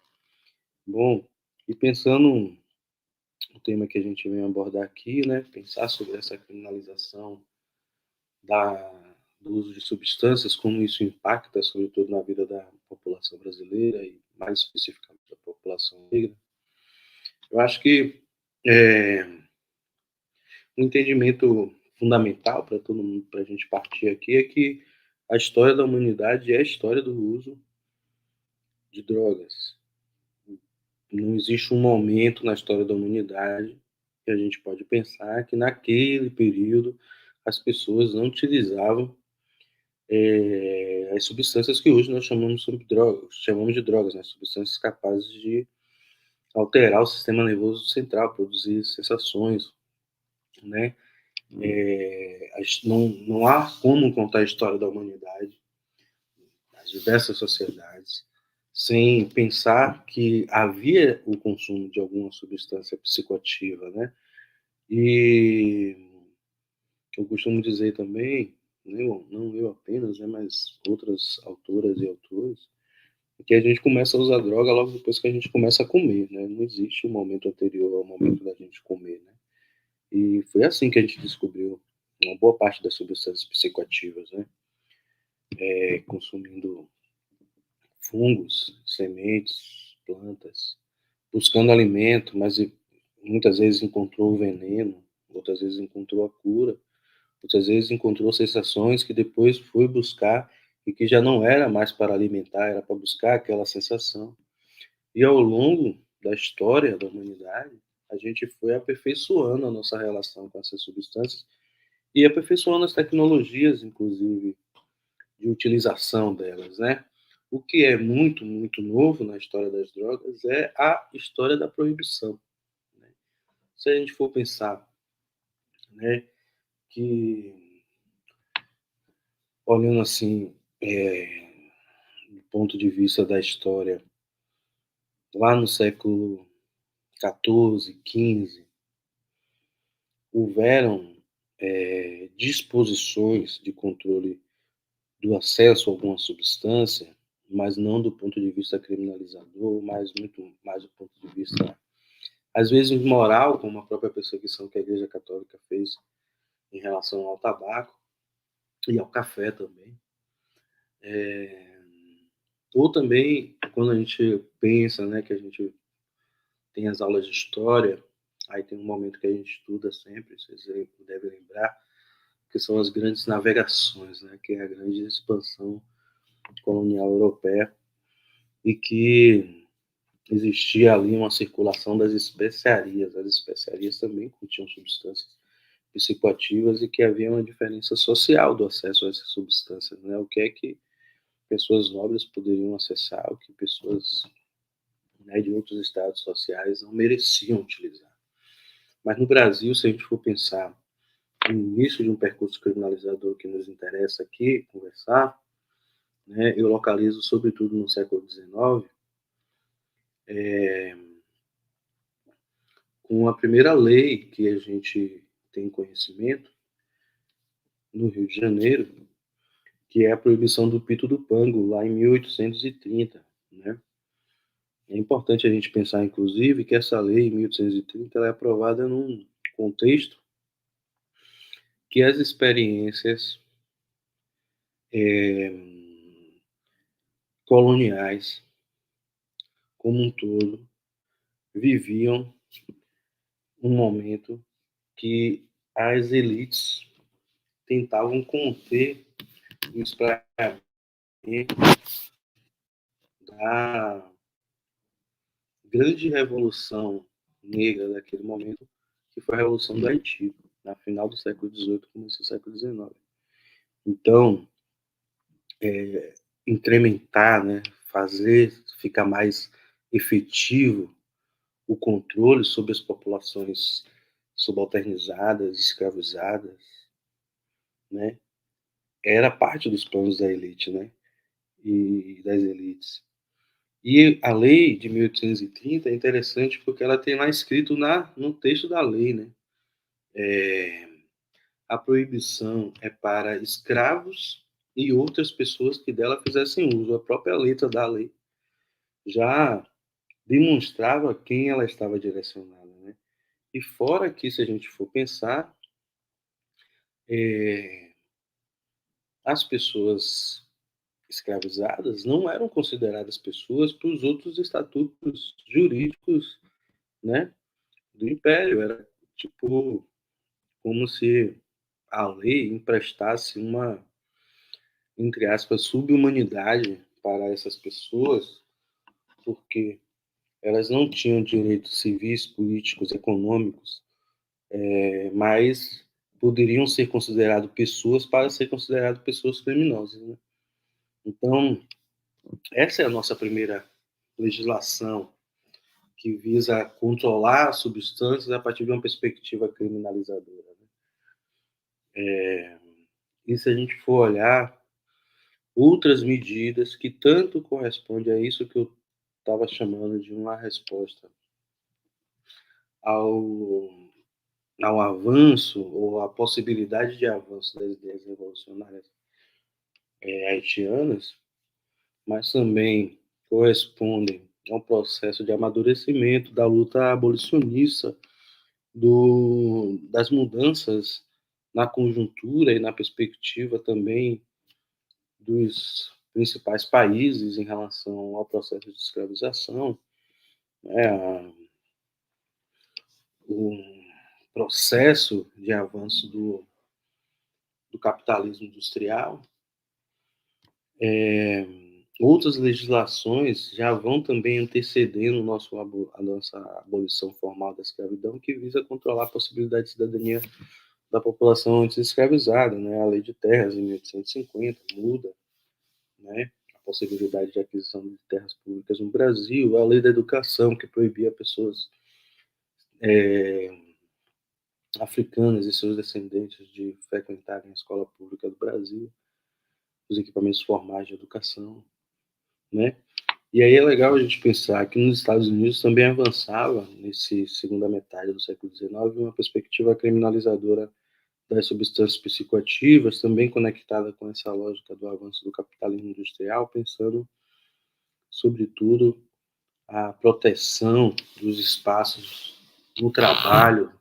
Bom, e pensando no tema que a gente vem abordar aqui, né? Pensar sobre essa criminalização do uso de substâncias, como isso impacta, sobretudo, na vida da população brasileira e, mais especificamente, da população negra. Eu acho que um entendimento fundamental para todo mundo, para a gente partir aqui, é que a história da humanidade é a história do uso de drogas. Não existe um momento na história da humanidade que a gente pode pensar que naquele período as pessoas não utilizavam as substâncias que hoje nós chamamos de drogas, né? Substâncias capazes de alterar o sistema nervoso central, produzir sensações, né? Não há como contar a história da humanidade, das diversas sociedades, sem pensar que havia o consumo de alguma substância psicoativa, né? E eu costumo dizer também, não eu apenas, né, mas outras autoras e autores, que a gente começa a usar droga logo depois que a gente começa a comer, né? Não existe um momento anterior ao momento da gente comer, né? E foi assim que a gente descobriu uma boa parte das substâncias psicoativas, né? Consumindo fungos, sementes, plantas, buscando alimento, mas muitas vezes encontrou o veneno, outras vezes encontrou a cura, outras vezes encontrou sensações que depois foi buscar e que já não era mais para alimentar, era para buscar aquela sensação. E ao longo da história da humanidade, a gente foi aperfeiçoando a nossa relação com essas substâncias e aperfeiçoando as tecnologias, inclusive, de utilização delas, né? O que é muito, muito novo na história das drogas é a história da proibição, né? Se a gente for pensar, né, que, olhando assim, do ponto de vista da história, lá no século XIV, XV, houveram disposições de controle do acesso a alguma substância, mas não do ponto de vista criminalizador, mas muito mais do ponto de vista, às vezes, moral, como a própria perseguição que a Igreja Católica fez em relação ao tabaco e ao café também. Ou também, quando a gente pensa, né, que a gente tem as aulas de história, aí tem um momento que a gente estuda sempre, vocês devem lembrar, que são as grandes navegações, né, que é a grande expansão colonial europeia, e que existia ali uma circulação das especiarias. As especiarias também continham substâncias psicoativas e que havia uma diferença social do acesso a essas substâncias, né? O que é que pessoas nobres poderiam acessar, o que pessoas, né, de outros estados sociais não mereciam utilizar. Mas no Brasil, se a gente for pensar no início de um percurso criminalizador que nos interessa aqui conversar, né, eu localizo sobretudo no século XIX, com a primeira lei que a gente tem conhecimento no Rio de Janeiro, que é a proibição do pito do pango, lá em 1830, né? É importante a gente pensar, inclusive, que essa lei, em 1830, ela é aprovada num contexto que as experiências coloniais, como um todo, viviam um momento que as elites tentavam conter o espraiamento da grande revolução negra daquele momento, que foi a Revolução do Haiti, na final do século XVIII, começo do século XIX. Então, incrementar, né, fazer ficar mais efetivo o controle sobre as populações subalternizadas, escravizadas, né, era parte dos planos da elite, né, e das elites. E a lei de 1830 é interessante porque ela tem lá escrito no texto da lei, né, a proibição é para escravos e outras pessoas que dela fizessem uso. A própria letra da lei já demonstrava quem ela estava direcionada, né? E fora que, se a gente for pensar, as pessoas escravizadas não eram consideradas pessoas para os outros estatutos jurídicos, né, do Império. Era tipo como se a lei emprestasse uma, entre aspas, subhumanidade para essas pessoas, porque elas não tinham direitos civis, políticos, econômicos, mas poderiam ser consideradas pessoas para ser consideradas pessoas criminosas, né? Então, essa é a nossa primeira legislação, que visa controlar substâncias a partir de uma perspectiva criminalizadora, né? E se a gente for olhar outras medidas que tanto correspondem a isso que eu estava chamando de uma resposta ao avanço ou à possibilidade de avanço das ideias revolucionárias haitianas, mas também correspondem ao processo de amadurecimento da luta abolicionista, das mudanças na conjuntura e na perspectiva também dos principais países em relação ao processo de escravização, né? O processo de avanço do capitalismo industrial. Outras legislações já vão também antecedendo a nossa abolição formal da escravidão, que visa controlar a possibilidade de cidadania da população antes escravizada, né? A Lei de Terras, em 1850, muda, né, a possibilidade de aquisição de terras públicas no Brasil, a Lei da Educação, que proibia pessoas africanas e seus descendentes de frequentarem a escola pública do Brasil, os equipamentos formais de educação, né? E aí é legal a gente pensar que nos Estados Unidos também avançava, nesse segunda metade do século XIX, uma perspectiva criminalizadora das substâncias psicoativas, também conectada com essa lógica do avanço do capitalismo industrial, pensando, sobretudo, a proteção dos espaços no trabalho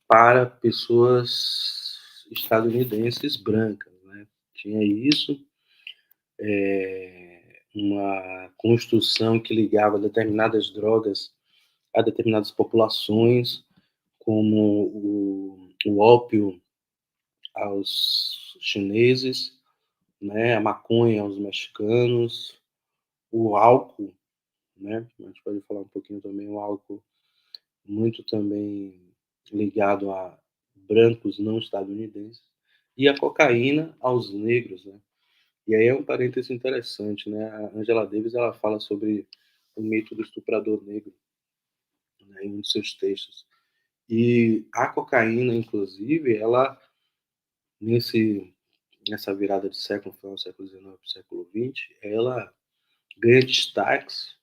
para pessoas estadunidenses brancas, né? Tinha isso, uma construção que ligava determinadas drogas a determinadas populações, como o ópio aos chineses, né, a maconha aos mexicanos, o álcool, né, a gente pode falar um pouquinho também, o álcool muito também ligado a brancos não estadunidenses, e a cocaína aos negros, né. E aí é um parêntese interessante, né, a Angela Davis, ela fala sobre o mito do estuprador negro, né, em um dos seus textos. E a cocaína, inclusive, ela, nessa virada de século, final do século XIX para o século XX, ela ganha destaques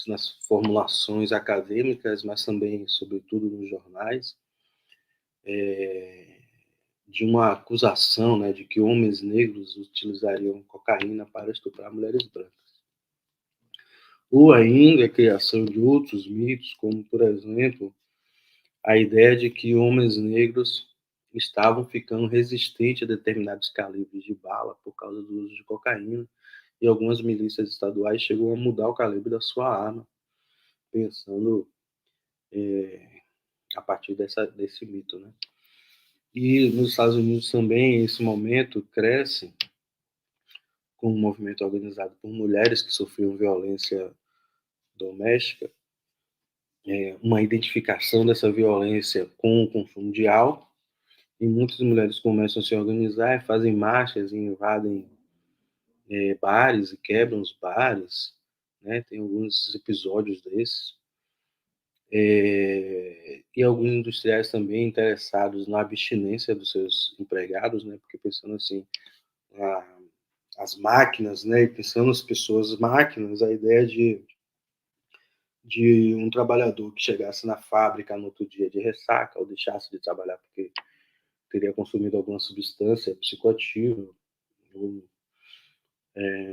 nas formulações acadêmicas, mas também, sobretudo, nos jornais, de uma acusação, né, de que homens negros utilizariam cocaína para estuprar mulheres brancas. Ou ainda a criação de outros mitos, como, por exemplo, a ideia de que homens negros estavam ficando resistentes a determinados calibres de bala por causa do uso de cocaína, e algumas milícias estaduais chegam a mudar o calibre da sua arma, pensando a partir desse mito, né? E nos Estados Unidos também, esse momento cresce com um movimento organizado por mulheres que sofriam violência doméstica, uma identificação dessa violência com o consumo de álcool, e muitas mulheres começam a se organizar, fazem marchas e invadem bares e quebram os bares, né? Tem alguns episódios desses. E alguns industriais também interessados na abstinência dos seus empregados, né? Porque pensando assim, as máquinas, né? E pensando nas pessoas máquinas, a ideia de um trabalhador que chegasse na fábrica no outro dia de ressaca ou deixasse de trabalhar porque teria consumido alguma substância psicoativa, ou,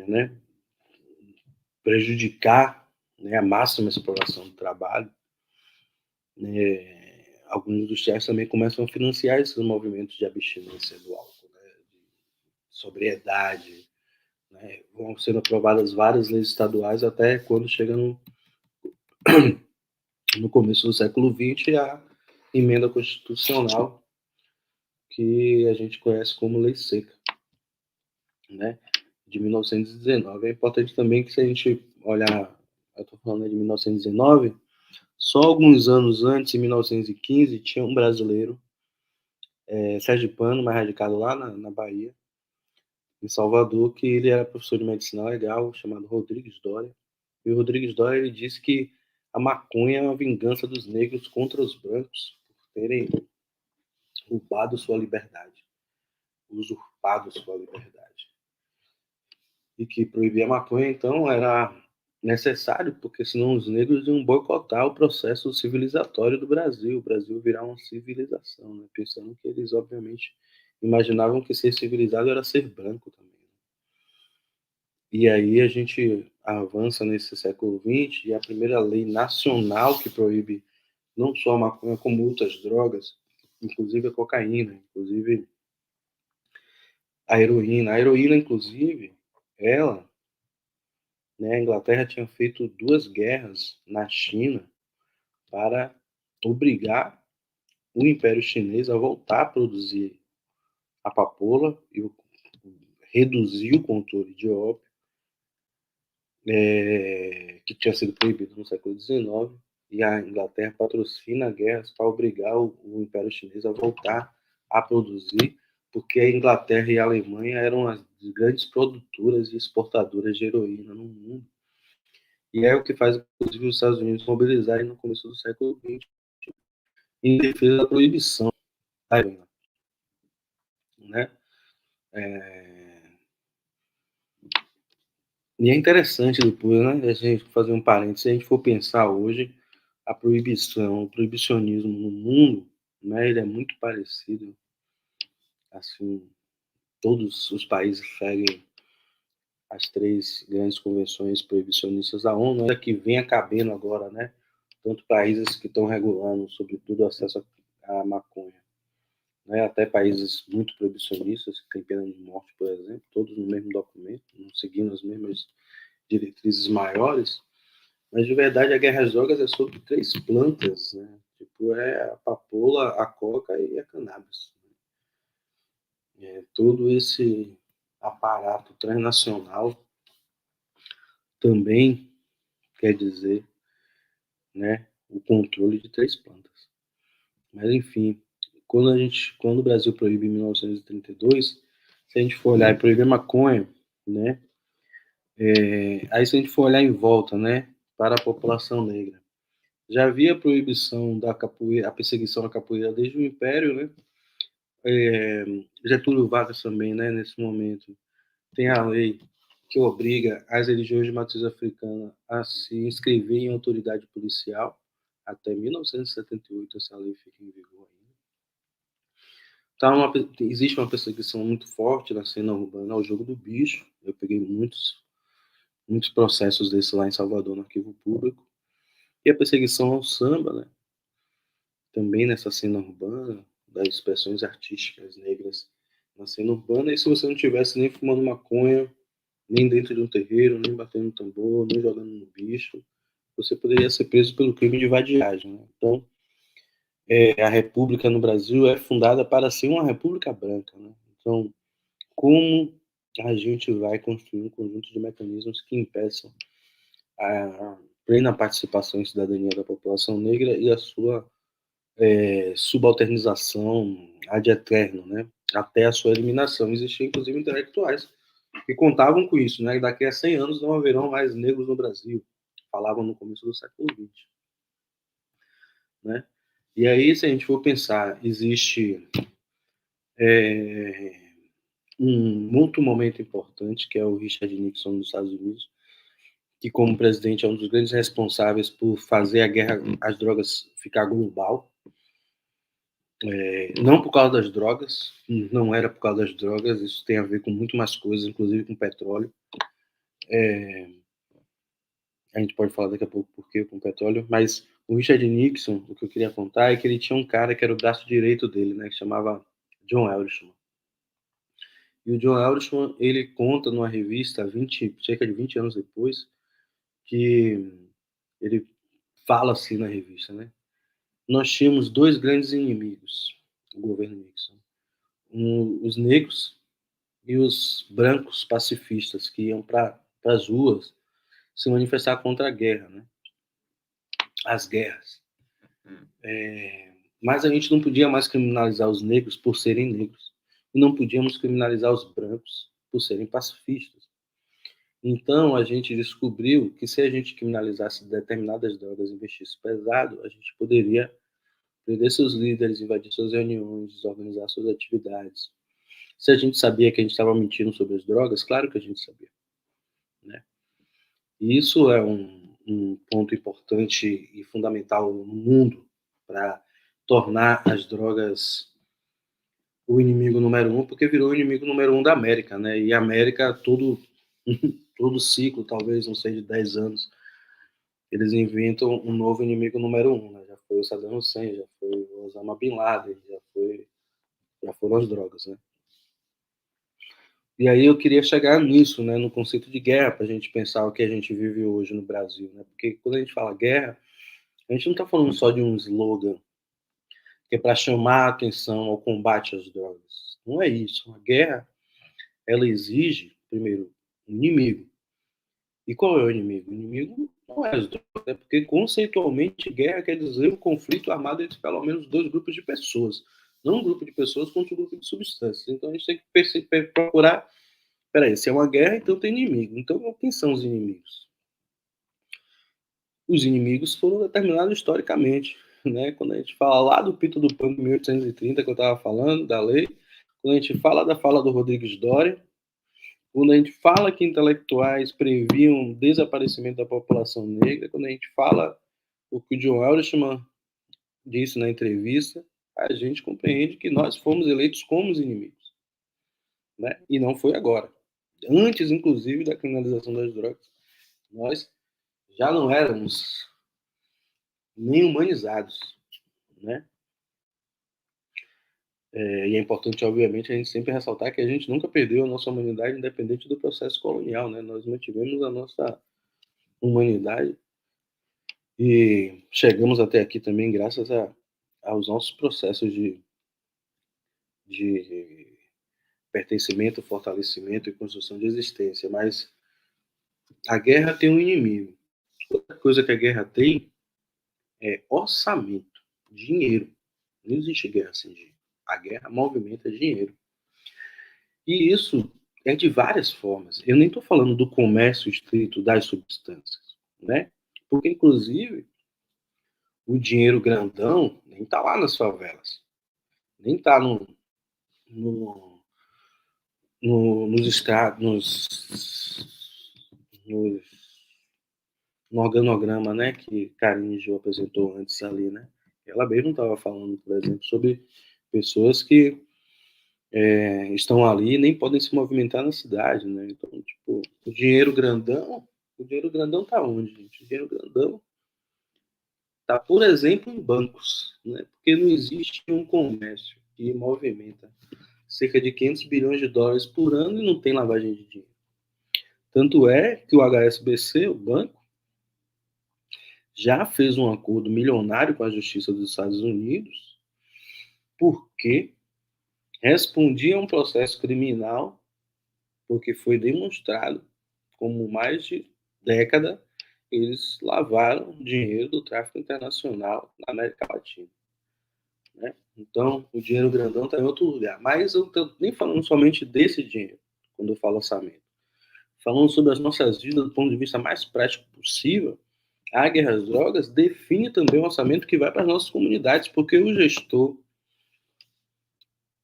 né, prejudicar, né, a máxima exploração do trabalho. Alguns industriais também começam a financiar esses movimentos de abstinência do álcool, né, de sobriedade, né. Vão sendo aprovadas várias leis estaduais até quando chega no começo do século XX a emenda constitucional que a gente conhece como Lei Seca, né, de 1919. É importante também que, se a gente olhar, eu estou falando de 1919, só alguns anos antes, em 1915, tinha um brasileiro, sergipano, mas radicado lá na Bahia, em Salvador, que ele era professor de medicina legal, chamado Rodrigues Doria. E o Rodrigues Doria, ele disse que a maconha é uma vingança dos negros contra os brancos por terem roubado sua liberdade, usurpado sua liberdade. E que proibir a maconha, então, era necessário, porque senão os negros iam boicotar o processo civilizatório do Brasil, o Brasil virar uma civilização, né? Pensando que eles, obviamente, imaginavam que ser civilizado era ser branco também. E aí a gente avança nesse século XX, e a primeira lei nacional que proíbe não só a maconha, como outras drogas, inclusive a cocaína, inclusive a heroína. A heroína, inclusive, ela, né, a Inglaterra tinha feito 2 guerras na China para obrigar o Império Chinês a voltar a produzir a papoula e reduzir o controle de ópio, que tinha sido proibido no século XIX, e a Inglaterra patrocina guerras para obrigar o Império Chinês a voltar a produzir, porque a Inglaterra e a Alemanha eram as grandes produtoras e exportadoras de heroína no mundo. E é o que faz, inclusive, os Estados Unidos mobilizarem no começo do século XX em defesa da proibição da heroína, né? E é interessante depois, né, a gente fazer um parênteses, se a gente for pensar hoje, a proibição, o proibicionismo no mundo, né, ele é muito parecido, assim, todos os países seguem as 3 grandes convenções proibicionistas da ONU, ainda que venha cabendo agora, né, tanto países que estão regulando, sobretudo, o acesso à maconha, né, até países muito proibicionistas, que têm pena de morte, por exemplo, todos no mesmo documento, seguindo as mesmas diretrizes maiores. Mas, de verdade, a guerra às drogas é sobre 3 plantas, né? Tipo, é a papoula, a coca e a cannabis. Todo esse aparato transnacional também quer dizer, né, o controle de 3 plantas. Mas, enfim, quando o Brasil proíbe em 1932, se a gente for olhar e proibir maconha, né, aí se a gente for olhar em volta, né, para a população negra, já havia proibição da capoeira, a perseguição da capoeira desde o Império, né? Getúlio Vargas também, né, nesse momento, tem a lei que obriga as religiões de matriz africana a se inscrever em autoridade policial. Até 1978 essa lei fica em vigor ainda. Então, existe uma perseguição muito forte na cena urbana ao jogo do bicho. Eu peguei muitos processos desses lá em Salvador, no arquivo público. E a perseguição ao samba, né? Também nessa cena urbana, das expressões artísticas negras na cena urbana. E se você não tivesse nem fumando maconha, nem dentro de um terreiro, nem batendo no tambor, nem jogando no bicho, você poderia ser preso pelo crime de vadiagem, né? Então, a república no Brasil é fundada para ser uma república branca, né? Então, como a gente vai construir um conjunto de mecanismos que impeçam a plena participação e cidadania da população negra e a sua subalternização ad eterno, né? Até a sua eliminação. Existiam, inclusive, intelectuais que contavam com isso, né? Daqui a 100 anos não haverão mais negros no Brasil. Falavam no começo do século XX, né? E aí, se a gente for pensar, existe um outro momento importante, que é o Richard Nixon nos Estados Unidos, que como presidente é um dos grandes responsáveis por fazer a guerra às drogas ficar global. Não por causa das drogas, não era por causa das drogas, isso tem a ver com muito mais coisas, inclusive com petróleo. A gente pode falar daqui a pouco por que com petróleo, mas o Richard Nixon, o que eu queria contar é que ele tinha um cara que era o braço direito dele, né, que chamava John Ehrlichman. E o John Ehrlichman, ele conta numa revista, cerca de 20 anos depois, que ele fala assim na revista, né? Nós tínhamos 2 grandes inimigos, o governo Nixon. Os negros, e os brancos pacifistas que iam para as ruas se manifestar contra a guerra, né? As guerras. Mas a gente não podia mais criminalizar os negros por serem negros. E não podíamos criminalizar os brancos por serem pacifistas. Então, a gente descobriu que se a gente criminalizasse determinadas drogas e investisse pesado, a gente poderia prender seus líderes, invadir suas reuniões, desorganizar suas atividades. Se a gente sabia que a gente estava mentindo sobre as drogas, claro que a gente sabia, né? E isso é um ponto importante e fundamental no mundo para tornar as drogas o inimigo número 1, porque virou o inimigo número 1 da América, né? E a América, todo ciclo, talvez, não sei, de 10 anos, eles inventam um novo inimigo número 1, né? Já foi o Saddam Hussein, já foi o Osama Bin Laden, já foram as drogas, né? E aí eu queria chegar nisso, né, no conceito de guerra, para a gente pensar o que a gente vive hoje no Brasil, né? Porque quando a gente fala guerra, a gente não está falando só de um slogan que é para chamar a atenção ao combate às drogas. Não é isso. A guerra, ela exige, primeiro, um inimigo. E qual é o inimigo? O inimigo não é as drogas, né? Porque conceitualmente guerra quer dizer um conflito armado entre pelo menos 2 grupos de pessoas. Não um grupo de pessoas contra um grupo de substâncias. Então a gente tem que procurar. Peraí, se é uma guerra, então tem inimigo. Então quem são os inimigos? Os inimigos foram determinados historicamente, né? Quando a gente fala lá do Pito do Pano de 1830, que eu estava falando, da lei, quando a gente fala da fala do Rodrigues Doria, quando a gente fala que intelectuais previam o desaparecimento da população negra, quando a gente fala o que o John Elishman disse na entrevista, a gente compreende que nós fomos eleitos como os inimigos, né? E não foi agora. Antes, inclusive, da criminalização das drogas, nós já não éramos nem humanizados, né? E é importante, obviamente, a gente sempre ressaltar que a gente nunca perdeu a nossa humanidade independente do processo colonial, né? Nós mantivemos a nossa humanidade e chegamos até aqui também graças aos nossos processos de pertencimento, fortalecimento e construção de existência. Mas a guerra tem um inimigo. Outra coisa que a guerra tem é orçamento, dinheiro. Não existe guerra sem dinheiro. A guerra movimenta dinheiro. E isso é de várias formas. Eu nem estou falando do comércio estrito das substâncias, né? Porque, inclusive, o dinheiro grandão nem está lá nas favelas. Nem está no organograma, né, que Karine Gil apresentou antes ali, né? Ela mesmo estava falando, por exemplo, sobre pessoas que estão ali e nem podem se movimentar na cidade, né? Então, tipo, o dinheiro grandão tá onde, gente? O dinheiro grandão tá, por exemplo, em bancos, né? Porque não existe um comércio que movimenta cerca de 500 bilhões de dólares por ano e não tem lavagem de dinheiro. Tanto é que o HSBC, o banco, já fez um acordo milionário com a Justiça dos Estados Unidos porque respondia a um processo criminal, porque foi demonstrado como mais de década eles lavaram dinheiro do tráfico internacional na América Latina, né? Então, o dinheiro grandão está em outro lugar. Mas eu estou nem falando somente desse dinheiro, quando eu falo orçamento. Falando sobre as nossas vidas do ponto de vista mais prático possível, a guerra às drogas define também o orçamento que vai para as nossas comunidades, porque o gestor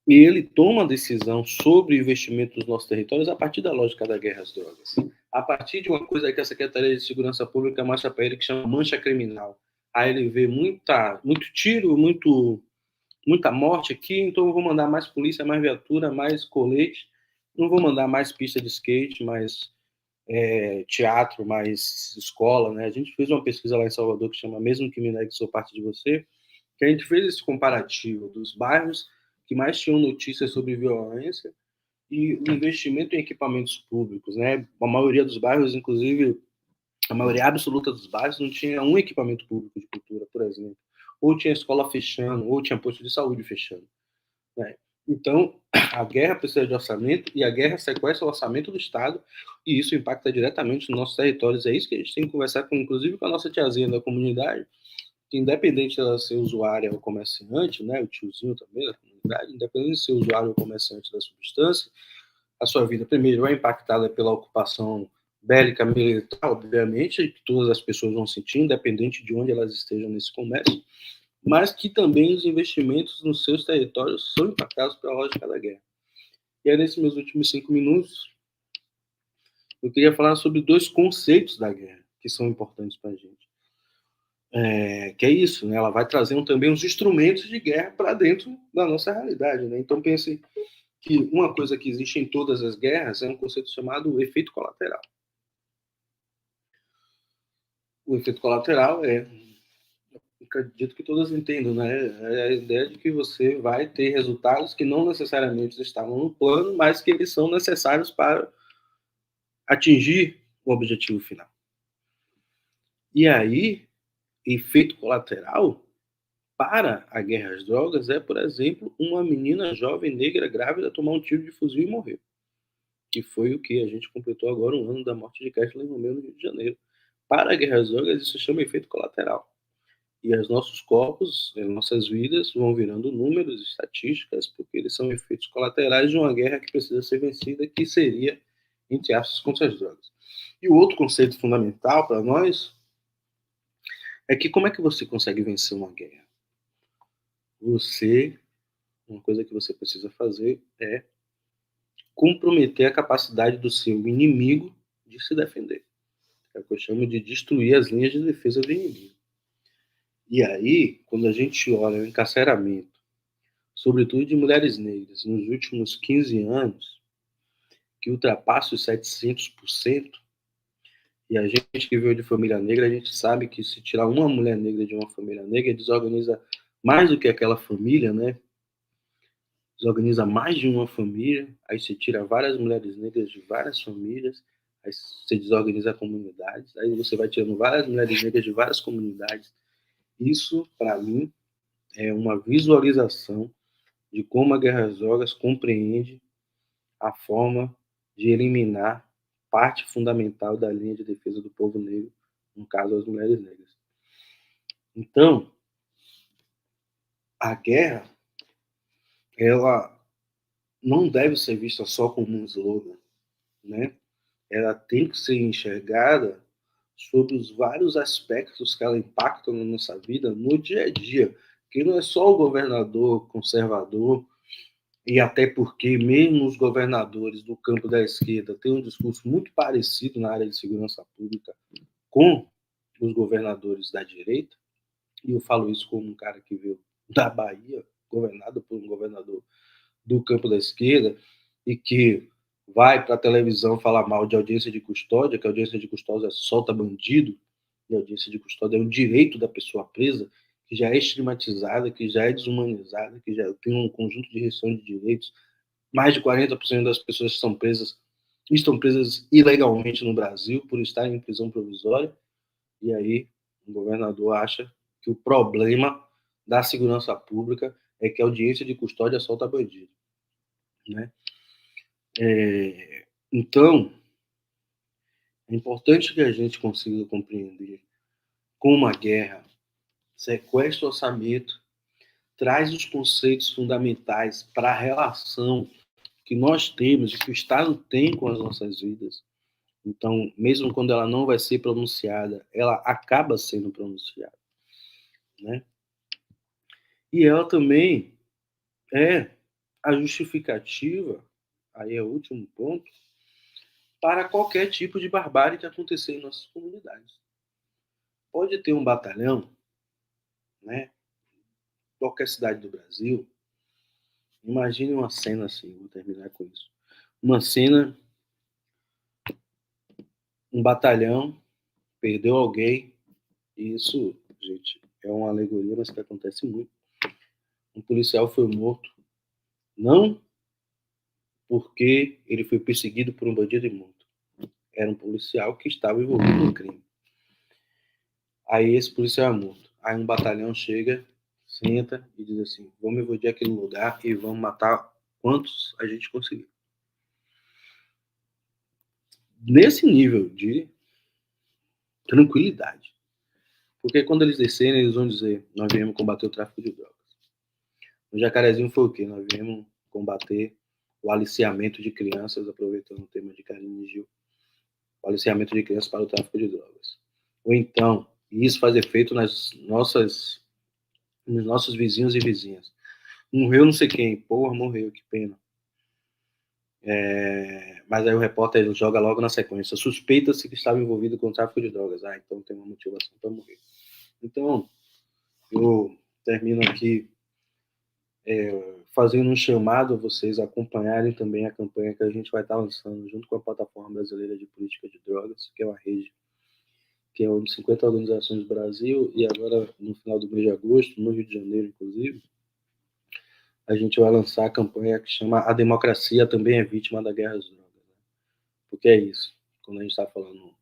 ele toma a decisão sobre o investimento nos nossos territórios a partir da lógica da guerra às drogas. A partir de uma coisa que a Secretaria de Segurança Pública mostra para ele que chama mancha criminal. Aí ele vê muito tiro, muita morte aqui, então eu vou mandar mais polícia, mais viatura, mais colete, não vou mandar mais pista de skate, mais teatro, mais escola, né? A gente fez uma pesquisa lá em Salvador que chama Mesmo que me negue sou parte de você, que a gente fez esse comparativo dos bairros que mais tinham notícias sobre violência e o investimento em equipamentos públicos, né? A maioria dos bairros, inclusive, a maioria absoluta dos bairros não tinha um equipamento público de cultura, por exemplo. Ou tinha escola fechando, ou tinha posto de saúde fechando, né? Então, a guerra precisa de orçamento e a guerra sequestra o orçamento do Estado e isso impacta diretamente nos nossos territórios. É isso que a gente tem que conversar, inclusive com a nossa tiazinha da comunidade, que independente dela ser usuária ou comerciante, né, o tiozinho também da comunidade, independente de ser usuário ou comerciante da substância, a sua vida, primeiro, é impactada pela ocupação bélica militar, obviamente, que todas as pessoas vão sentir, independente de onde elas estejam nesse comércio, mas que também os investimentos nos seus territórios são impactados pela lógica da guerra. E aí, nesses meus últimos 5 minutos, eu queria falar sobre 2 conceitos da guerra, que são importantes para a gente. Que é isso, né? Ela vai trazendo também os instrumentos de guerra para dentro da nossa realidade, né? Então, pense que uma coisa que existe em todas as guerras é um conceito chamado efeito colateral. O efeito colateral acredito que todas entendam, né? É a ideia de que você vai ter resultados que não necessariamente estavam no plano, mas que eles são necessários para atingir o objetivo final. E aí, efeito colateral para a guerra às drogas é, por exemplo, uma menina jovem negra grávida tomar um tiro de fuzil e morrer. Que foi o que a gente completou agora 1 ano da morte de Kathleen Romeu no Rio de Janeiro. Para a guerra às drogas, isso se chama efeito colateral. E os nossos corpos, as nossas vidas vão virando números, estatísticas, porque eles são efeitos colaterais de uma guerra que precisa ser vencida, que seria, entre aspas, contra as drogas. E o outro conceito fundamental para nós é que como é que você consegue vencer uma guerra? Uma coisa que você precisa fazer é comprometer a capacidade do seu inimigo de se defender. É o que eu chamo de destruir as linhas de defesa do inimigo. E aí, quando a gente olha o encarceramento, sobretudo de mulheres negras, nos últimos 15 anos, que ultrapassa os 700%, e a gente que veio de família negra, a gente sabe que se tirar uma mulher negra de uma família negra, desorganiza mais do que aquela família, né? Desorganiza mais de uma família, aí você tira várias mulheres negras de várias famílias, aí você desorganiza comunidades, aí você vai tirando várias mulheres negras de várias comunidades. Isso, para mim, é uma visualização de como a guerra às drogas compreende a forma de eliminar parte fundamental da linha de defesa do povo negro, no caso, as mulheres negras. Então, a guerra, ela não deve ser vista só como um slogan, né? Ela tem que ser enxergada sobre os vários aspectos que ela impacta na nossa vida no dia a dia, que não é só o governador conservador, e até porque mesmo os governadores do campo da esquerda têm um discurso muito parecido na área de segurança pública com os governadores da direita, e eu falo isso como um cara que veio da Bahia, governado por um governador do campo da esquerda, e que vai para a televisão falar mal de audiência de custódia, que a audiência de custódia solta bandido, e a audiência de custódia é um direito da pessoa presa, que já é estigmatizada, que já é desumanizada, que já tem um conjunto de restrição de direitos. Mais de 40% das pessoas que estão presas ilegalmente no Brasil por estarem em prisão provisória, e aí o governador acha que o problema da segurança pública é que a audiência de custódia solta bandido, né? Então, é importante que a gente consiga compreender como a guerra sequestra o orçamento, traz os conceitos fundamentais para a relação que nós temos e que o Estado tem com as nossas vidas. Então, mesmo quando ela não vai ser pronunciada, ela acaba sendo pronunciada, né? E ela também é a justificativa, aí é o último ponto, para qualquer tipo de barbárie que acontecer em nossas comunidades. Pode ter um batalhão, né? Qualquer cidade do Brasil. Imagine uma cena assim, vou terminar com isso. Uma cena, um batalhão perdeu alguém, e isso, gente, é uma alegoria, mas que acontece muito. Um policial foi morto, não porque ele foi perseguido por um bandido e morto. Era um policial que estava envolvido no crime. Aí esse policial é morto. Aí um batalhão chega, senta e diz assim: vamos invadir aquele lugar e vamos matar quantos a gente conseguir. Nesse nível de tranquilidade. Porque quando eles descerem, eles vão dizer: nós viemos combater o tráfico de drogas. No Jacarezinho foi o quê? Nós viemos combater o aliciamento de crianças, aproveitando o tema de Karine e Gil, o aliciamento de crianças para o tráfico de drogas. Ou então, e isso faz efeito nos nossos vizinhos e vizinhas. Morreu não sei quem, porra, morreu, que pena. Mas aí o repórter joga logo na sequência: suspeita-se que estava envolvido com o tráfico de drogas. Então tem uma motivação para morrer. Então, eu termino aqui fazendo um chamado a vocês acompanharem também a campanha que a gente vai estar lançando junto com a Plataforma Brasileira de Política de Drogas, que é uma rede que é uma de 50 organizações do Brasil, e agora, no final do mês de agosto, no Rio de Janeiro, inclusive, a gente vai lançar a campanha que chama A Democracia Também é Vítima da Guerra às Drogas. Né? Porque é isso. Quando a gente está falando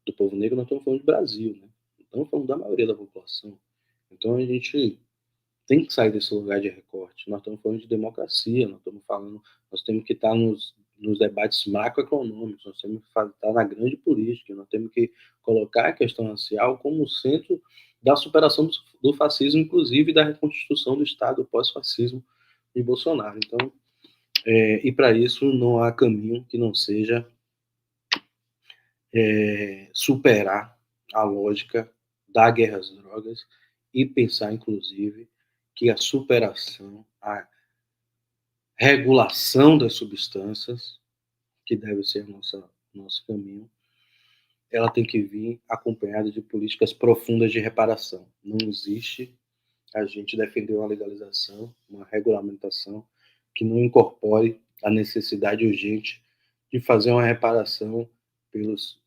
do povo negro, nós estamos falando do Brasil, né? Não estamos falando da maioria da população. Então a gente tem que sair desse lugar de recorte. Nós estamos falando de democracia, nós temos que estar nos debates macroeconômicos, nós temos que estar na grande política, nós temos que colocar a questão racial como centro da superação do fascismo, inclusive da reconstituição do Estado pós-fascismo de Bolsonaro. Então, e para isso não há caminho que não seja superar a lógica da guerra às drogas e pensar, inclusive, que a superação, a regulação das substâncias, que deve ser nosso caminho, ela tem que vir acompanhada de políticas profundas de reparação. Não existe a gente defender uma legalização, uma regulamentação que não incorpore a necessidade urgente de fazer uma reparação pelos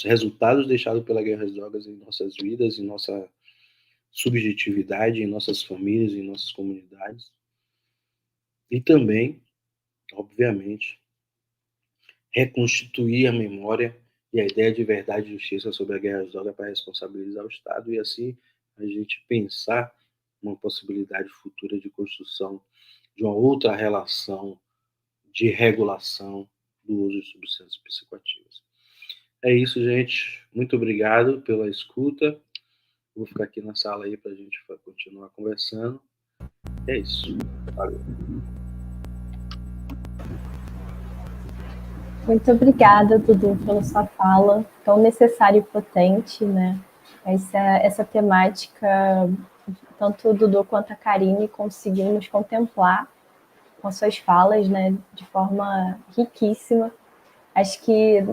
resultados deixados pela guerra às drogas em nossas vidas, em nossa subjetividade, em nossas famílias, em nossas comunidades. E também, obviamente, reconstituir a memória e a ideia de verdade e justiça sobre a guerra às drogas para responsabilizar o Estado e assim a gente pensar uma possibilidade futura de construção de uma outra relação de regulação do uso de substâncias psicoativas. É isso, gente. Muito obrigado pela escuta. Vou ficar aqui na sala aí para a gente continuar conversando. É isso. Valeu. Muito obrigada, Dudu, pela sua fala tão necessária e potente, né? Essa temática, tanto o Dudu quanto a Karine conseguiram nos contemplar com suas falas, né, de forma riquíssima. Acho que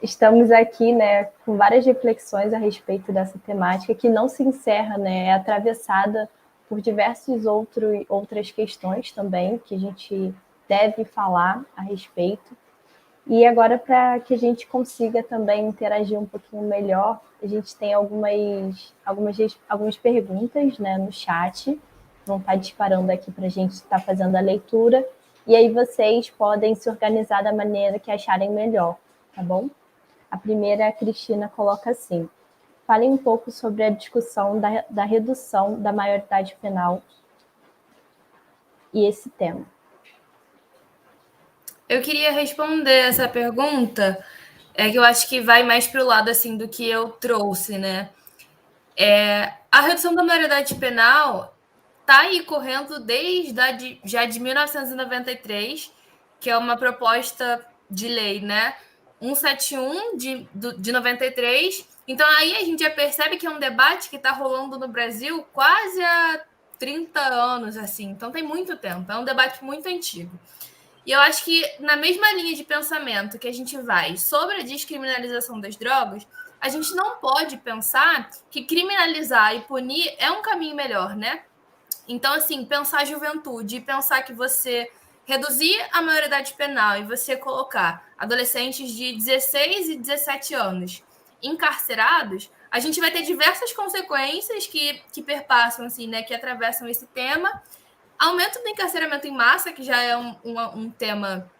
estamos aqui, né, com várias reflexões a respeito dessa temática que não se encerra, né, é atravessada por diversas outras questões também que a gente deve falar a respeito. E agora, para que a gente consiga também interagir um pouquinho melhor, a gente tem algumas perguntas, né, no chat, vão estar disparando aqui para a gente estar fazendo a leitura, e aí vocês podem se organizar da maneira que acharem melhor, tá bom? A primeira, a Cristina coloca assim: falem um pouco sobre a discussão da redução da maioridade penal e esse tema. Eu queria responder essa pergunta, que eu acho que vai mais para o lado assim do que eu trouxe, né? A redução da maioridade penal está aí correndo desde já de 1993, que é uma proposta de lei, né? 171 de 93. Então aí a gente já percebe que é um debate que está rolando no Brasil quase há 30 anos, assim. Então tem muito tempo, é um debate muito antigo. E eu acho que na mesma linha de pensamento que a gente vai sobre a descriminalização das drogas, a gente não pode pensar que criminalizar e punir é um caminho melhor, né? Então, assim, pensar a juventude e pensar que você reduzir a maioridade penal e você colocar adolescentes de 16 e 17 anos encarcerados, a gente vai ter diversas consequências que perpassam, assim, né, que atravessam esse tema. Aumento do encarceramento em massa, que já é um tema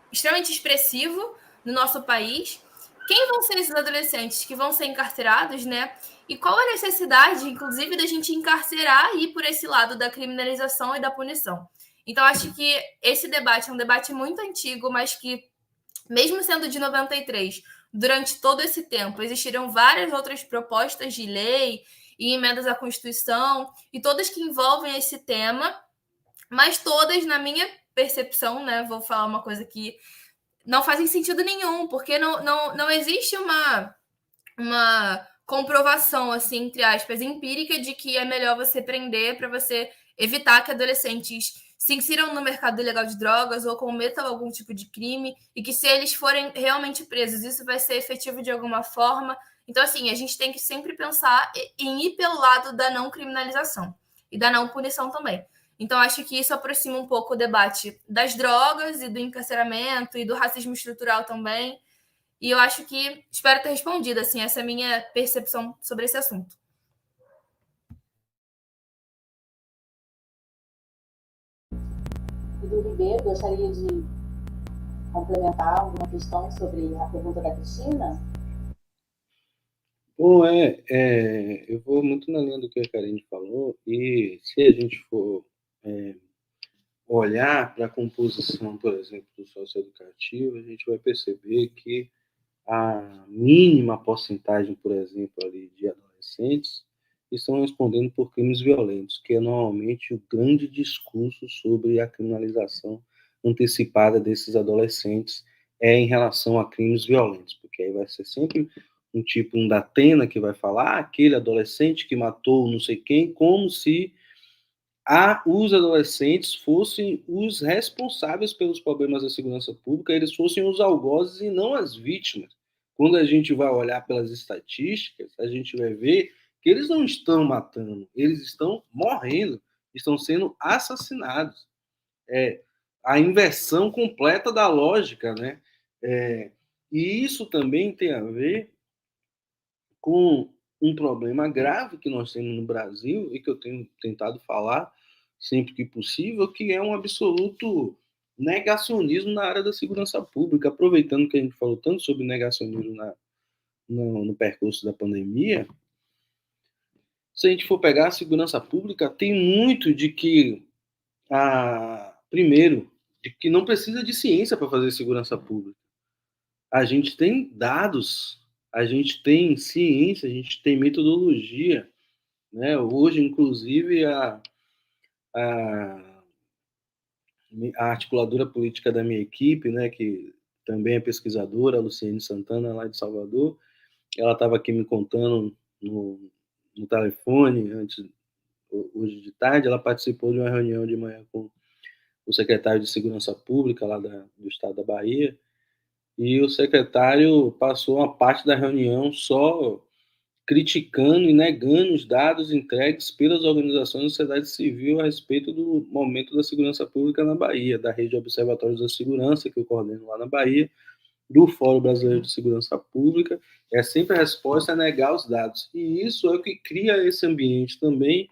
extremamente expressivo no nosso país, quem vão ser esses adolescentes que vão ser encarcerados, né? E qual a necessidade, inclusive, da gente encarcerar e ir por esse lado da criminalização e da punição. Então, acho que esse debate é um debate muito antigo, mas que, mesmo sendo de 93, durante todo esse tempo, existiram várias outras propostas de lei e emendas à Constituição, e todas que envolvem esse tema, mas todas, na minha percepção, né? Vou falar uma coisa que não fazem sentido nenhum, porque não existe uma comprovação, assim, entre aspas, empírica de que é melhor você prender para você evitar que adolescentes se insiram no mercado ilegal de drogas ou cometam algum tipo de crime, e que se eles forem realmente presos, isso vai ser efetivo de alguma forma. Então, assim, a gente tem que sempre pensar em ir pelo lado da não criminalização e da não punição também. Então, acho que isso aproxima um pouco o debate das drogas e do encarceramento e do racismo estrutural também. E eu acho que, espero ter respondido, assim, essa é a minha percepção sobre esse assunto. Edu Ribeiro, gostaria de complementar alguma questão sobre a pergunta da Cristina? Bom, eu vou muito na linha do que a Karine falou, e se a gente for olhar para a composição, por exemplo, do socioeducativo, a gente vai perceber que a mínima porcentagem, por exemplo, ali de adolescentes estão respondendo por crimes violentos, que é normalmente o grande discurso sobre a criminalização antecipada desses adolescentes em relação a crimes violentos, porque aí vai ser sempre um da Atena que vai falar aquele adolescente que matou não sei quem, como se os adolescentes fossem os responsáveis pelos problemas da segurança pública, eles fossem os algozes e não as vítimas. Quando a gente vai olhar pelas estatísticas, a gente vai ver que eles não estão matando, eles estão morrendo, estão sendo assassinados. É a inversão completa da lógica, né? E isso também tem a ver com um problema grave que nós temos no Brasil e que eu tenho tentado falar sempre que possível, que é um absoluto negacionismo na área da segurança pública. Aproveitando que a gente falou tanto sobre negacionismo no percurso da pandemia, se a gente for pegar a segurança pública, tem muito de que, primeiro, de que não precisa de ciência para fazer segurança pública. A gente tem dados, a gente tem ciência, a gente tem metodologia, né? Hoje, inclusive, a articuladora política da minha equipe, né, que também é pesquisadora, a Luciene Santana, lá de Salvador, ela estava aqui me contando no telefone, hoje de tarde, ela participou de uma reunião de manhã com o secretário de Segurança Pública lá do estado da Bahia, e o secretário passou uma parte da reunião só criticando e negando os dados entregues pelas organizações da sociedade civil a respeito do momento da segurança pública na Bahia, da rede de observatórios da segurança, que eu coordeno lá na Bahia, do Fórum Brasileiro de Segurança Pública. É sempre a resposta a negar os dados. E isso é o que cria esse ambiente também,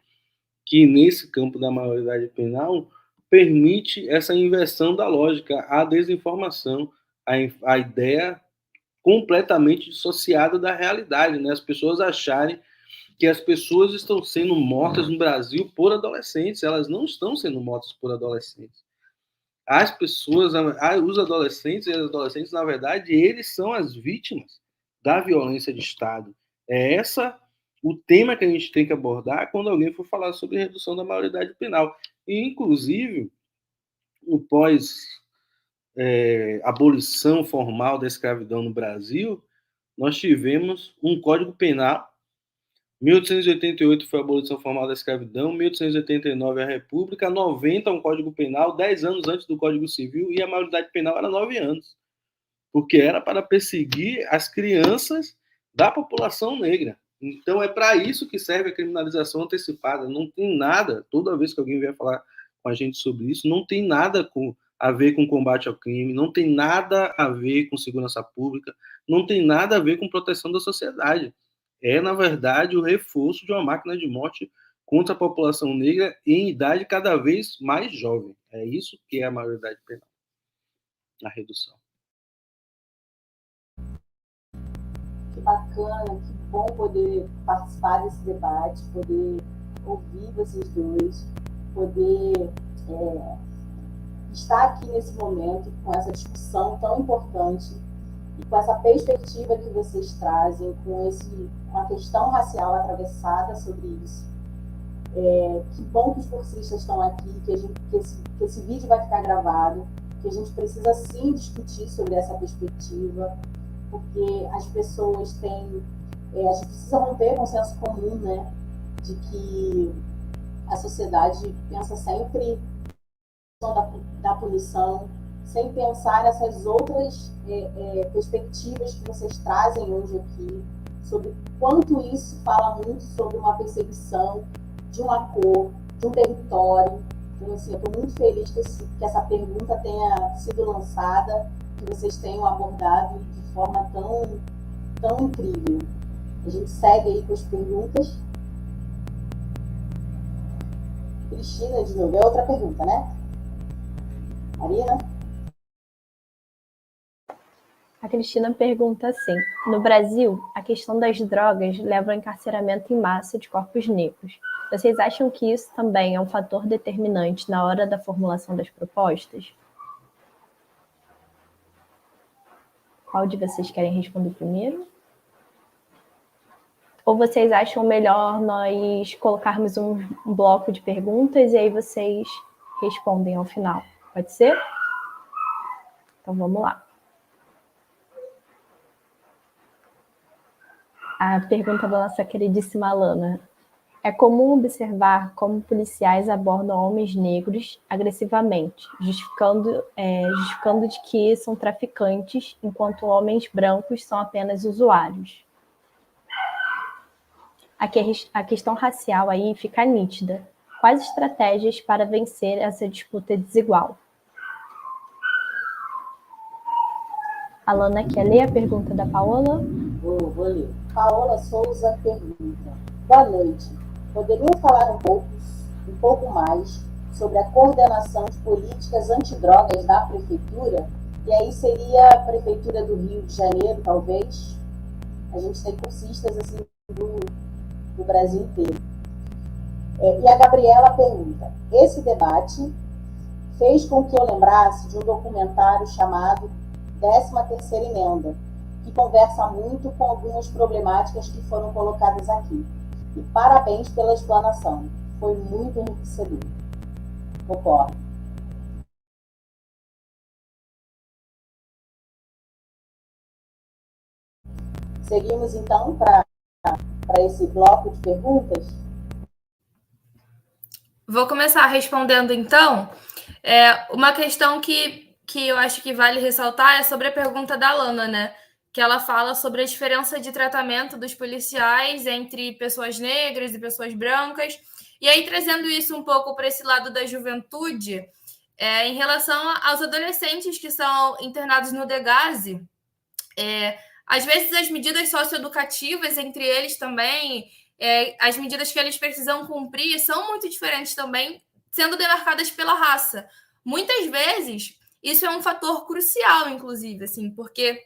que nesse campo da maioridade penal permite essa inversão da lógica, a desinformação, a ideia completamente dissociada da realidade, né? As pessoas acharem que as pessoas estão sendo mortas no Brasil por adolescentes, elas não estão sendo mortas por adolescentes. As pessoas, os adolescentes e as adolescentes, na verdade, eles são as vítimas da violência de Estado. É essa o tema que a gente tem que abordar quando alguém for falar sobre redução da maioridade penal. E, inclusive, o abolição formal da escravidão no Brasil, nós tivemos um Código Penal. 1888 foi a abolição formal da escravidão, 1889 a República, 90 um Código Penal, 10 anos antes do Código Civil, e a maioridade penal era 9 anos, porque era para perseguir as crianças da população negra. Então é para isso que serve a criminalização antecipada. Não tem nada, toda vez que alguém vier falar com a gente sobre isso, não tem nada a ver com combate ao crime, não tem nada a ver com segurança pública, não tem nada a ver com proteção da sociedade. É, na verdade, o reforço de uma máquina de morte contra a população negra em idade cada vez mais jovem. É isso que é a maioridade penal, a redução. bacana, que bom poder participar desse debate, poder ouvir vocês dois, poder estar aqui nesse momento com essa discussão tão importante e com essa perspectiva que vocês trazem, com uma questão racial atravessada sobre isso. Que bom que os cursistas estão aqui, que esse vídeo vai ficar gravado, que a gente precisa sim discutir sobre essa perspectiva, porque as pessoas têm... a gente precisa romper com o senso comum, né, de que a sociedade pensa sempre da punição, sem pensar nessas outras perspectivas que vocês trazem hoje aqui, sobre quanto isso fala muito sobre uma percepção de uma cor, de um território. Então, assim, eu estou muito feliz que essa pergunta tenha sido lançada, que vocês tenham abordado de forma tão incrível. A gente segue aí com as perguntas. Cristina, de novo, é outra pergunta, né? Marina? A Cristina pergunta assim: no Brasil, a questão das drogas leva ao encarceramento em massa de corpos negros. Vocês acham que isso também é um fator determinante na hora da formulação das propostas? Qual de vocês querem responder primeiro? Ou vocês acham melhor nós colocarmos um bloco de perguntas e aí vocês respondem ao final? Pode ser? Então vamos lá. A pergunta da nossa queridíssima Alana. É comum observar como policiais abordam homens negros agressivamente, justificando de que são traficantes, enquanto homens brancos são apenas usuários. A questão racial aí fica nítida. Quais estratégias para vencer essa disputa desigual? Alana, quer ler a pergunta da Paola? Vou ler. Paola Souza pergunta: boa noite. Poderiam falar um pouco mais sobre a coordenação de políticas antidrogas da Prefeitura? E aí seria a Prefeitura do Rio de Janeiro, talvez? A gente tem cursistas assim, do Brasil inteiro. E a Gabriela pergunta: esse debate fez com que eu lembrasse de um documentário chamado 13ª Emenda, que conversa muito com algumas problemáticas que foram colocadas aqui. E parabéns pela explanação. Foi muito enriquecedor. Concordo. Seguimos, então, para esse bloco de perguntas? Vou começar respondendo, então. Uma questão que eu acho que vale ressaltar é sobre a pergunta da Lana, né? Que ela fala sobre a diferença de tratamento dos policiais entre pessoas negras e pessoas brancas. E aí, trazendo isso um pouco para esse lado da juventude, em relação aos adolescentes que são internados no Degase, às vezes as medidas socioeducativas entre eles também, as medidas que eles precisam cumprir são muito diferentes também, sendo demarcadas pela raça. Muitas vezes, isso é um fator crucial, inclusive, assim, porque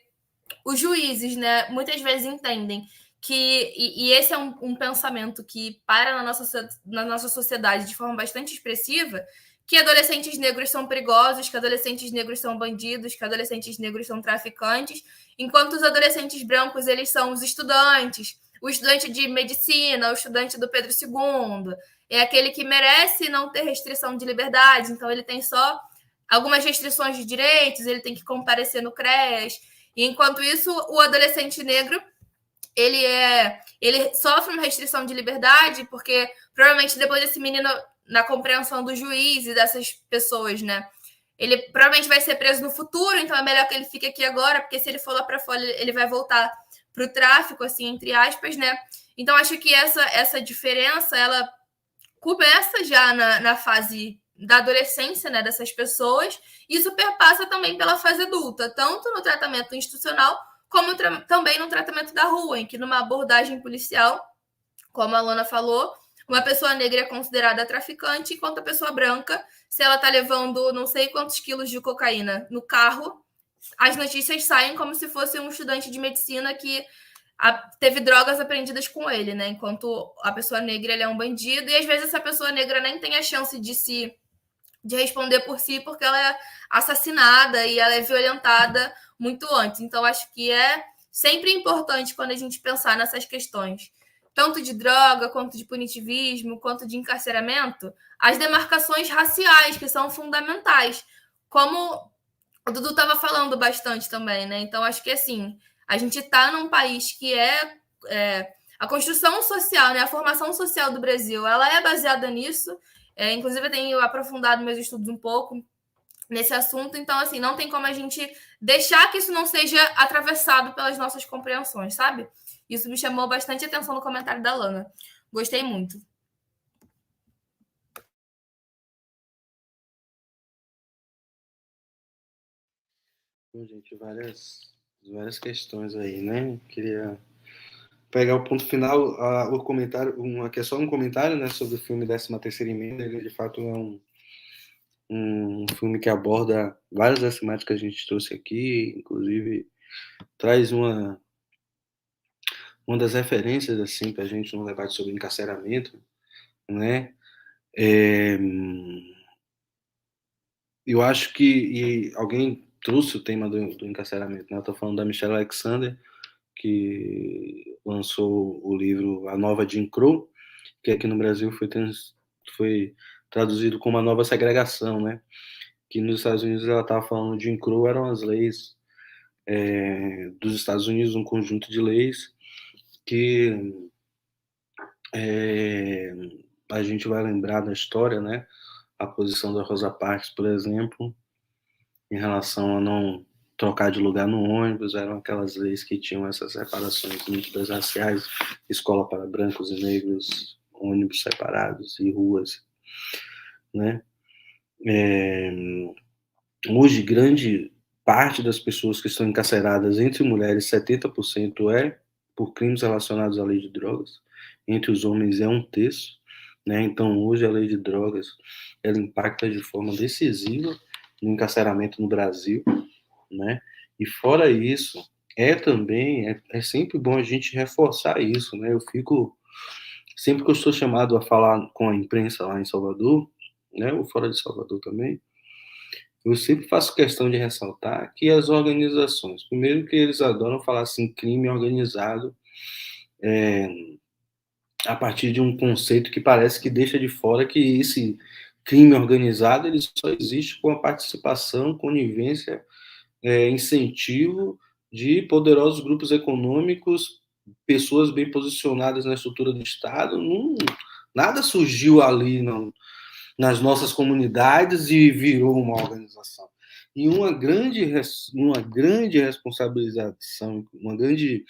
os juízes, né, muitas vezes entendem que, e esse é um pensamento que para na nossa sociedade de forma bastante expressiva, que adolescentes negros são perigosos, que adolescentes negros são bandidos, que adolescentes negros são traficantes, enquanto os adolescentes brancos, eles são os estudantes, o estudante de medicina, o estudante do Pedro II, é aquele que merece não ter restrição de liberdade, então ele tem só algumas restrições de direitos, ele tem que comparecer no CREAS, e enquanto isso, o adolescente negro, ele sofre uma restrição de liberdade, porque provavelmente depois desse menino, na compreensão do juiz e dessas pessoas, né, ele provavelmente vai ser preso no futuro, então é melhor que ele fique aqui agora, porque se ele for lá para fora, ele vai voltar para o tráfico, assim, entre aspas, né? Então, acho que essa diferença, ela começa já na fase da adolescência, né, dessas pessoas, e isso perpassa também pela fase adulta, tanto no tratamento institucional, como também no tratamento da rua, em que numa abordagem policial, como a Lana falou, uma pessoa negra é considerada traficante, enquanto a pessoa branca, se ela está levando não sei quantos quilos de cocaína no carro, as notícias saem como se fosse um estudante de medicina que teve drogas apreendidas com ele, né? Enquanto a pessoa negra ele é um bandido, e às vezes essa pessoa negra nem tem a chance de responder por si, porque ela é assassinada e ela é violentada muito antes. Então, acho que é sempre importante quando a gente pensar nessas questões, tanto de droga, quanto de punitivismo, quanto de encarceramento, as demarcações raciais, que são fundamentais, como o Dudu estava falando bastante também, né? Então, acho que, assim, a gente está num país que a construção social, né? A formação social do Brasil, ela é baseada nisso. Inclusive, eu tenho aprofundado meus estudos um pouco nesse assunto. Então, assim, não tem como a gente deixar que isso não seja atravessado pelas nossas compreensões, sabe? Isso me chamou bastante atenção no comentário da Lana. Gostei muito. Bom, gente, várias questões aí, né? Queria pegar o ponto final, o comentário, aqui é só um comentário, né, sobre o filme 13ª Emenda. Ele, de fato, é um filme que aborda várias das temáticas que a gente trouxe aqui, inclusive traz uma das referências, assim, para a gente no debate sobre encarceramento, né? Eu acho que alguém trouxe o tema do encarceramento, né? Eu estou falando da Michelle Alexander, que lançou o livro A Nova Jim Crow, que aqui no Brasil foi traduzido como A Nova Segregação, né? Que nos Estados Unidos ela estava falando de Jim Crow, eram as leis dos Estados Unidos, um conjunto de leis que a gente vai lembrar da história, né? A posição da Rosa Parks, por exemplo, em relação a não trocar de lugar no ônibus, eram aquelas leis que tinham essas separações nítidas raciais, escola para brancos e negros, ônibus separados e ruas, né? Hoje, grande parte das pessoas que estão encarceradas, entre mulheres, 70% por crimes relacionados à lei de drogas, entre os homens é 1/3, né? Então, hoje a lei de drogas, ela impacta de forma decisiva no encarceramento no Brasil, né? E fora isso, também sempre bom a gente reforçar isso, né? Eu fico, sempre que eu sou chamado a falar com a imprensa lá em Salvador, né? Ou fora de Salvador também, eu sempre faço questão de ressaltar que as organizações, primeiro que eles adoram falar assim, crime organizado, a partir de um conceito que parece que deixa de fora que esse crime organizado ele só existe com a participação, conivência, incentivo de poderosos grupos econômicos, pessoas bem posicionadas na estrutura do Estado. Nada surgiu ali nas nossas comunidades e virou uma organização. E uma grande responsabilização, uma grande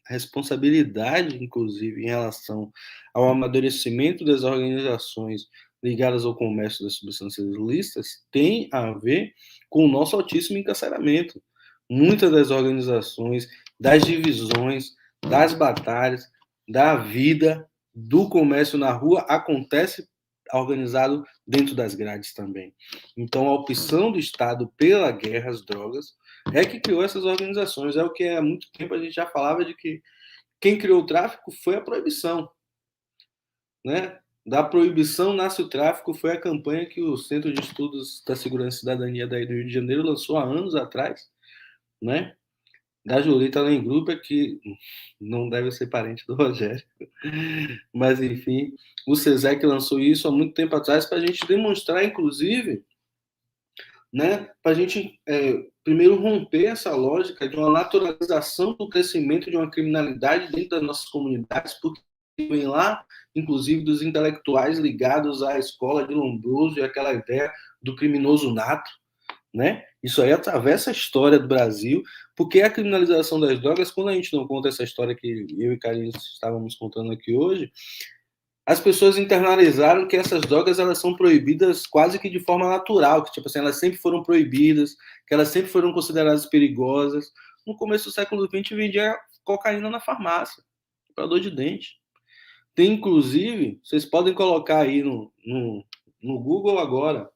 responsabilidade, inclusive, em relação ao amadurecimento das organizações ligadas ao comércio das substâncias ilícitas, tem a ver com o nosso altíssimo encarceramento. Muitas das organizações, das divisões, das batalhas, da vida, do comércio na rua, acontece organizado dentro das grades também. Então, a opção do Estado pela guerra às drogas é que criou essas organizações. É o que há muito tempo a gente já falava de que quem criou o tráfico foi a proibição, né? Da proibição nasce o tráfico, foi a campanha que o Centro de Estudos da Segurança e Cidadania daí do Rio de Janeiro lançou há anos atrás, né? Da Julita Lengruber, que não deve ser parente do Rogério, mas enfim, o SESEC lançou isso há muito tempo atrás para a gente demonstrar, inclusive, né, para a gente primeiro romper essa lógica de uma naturalização do crescimento de uma criminalidade dentro das nossas comunidades, porque vem lá, inclusive, dos intelectuais ligados à escola de Lombroso e aquela ideia do criminoso nato, né? Isso aí atravessa a história do Brasil, porque a criminalização das drogas, quando a gente não conta essa história que eu e Karine estávamos contando aqui hoje, as pessoas internalizaram que essas drogas elas são proibidas quase que de forma natural, que tipo assim, elas sempre foram proibidas, que elas sempre foram consideradas perigosas. No começo do século XX vendia cocaína na farmácia, para dor de dente. Tem inclusive, vocês podem colocar aí no Google agora,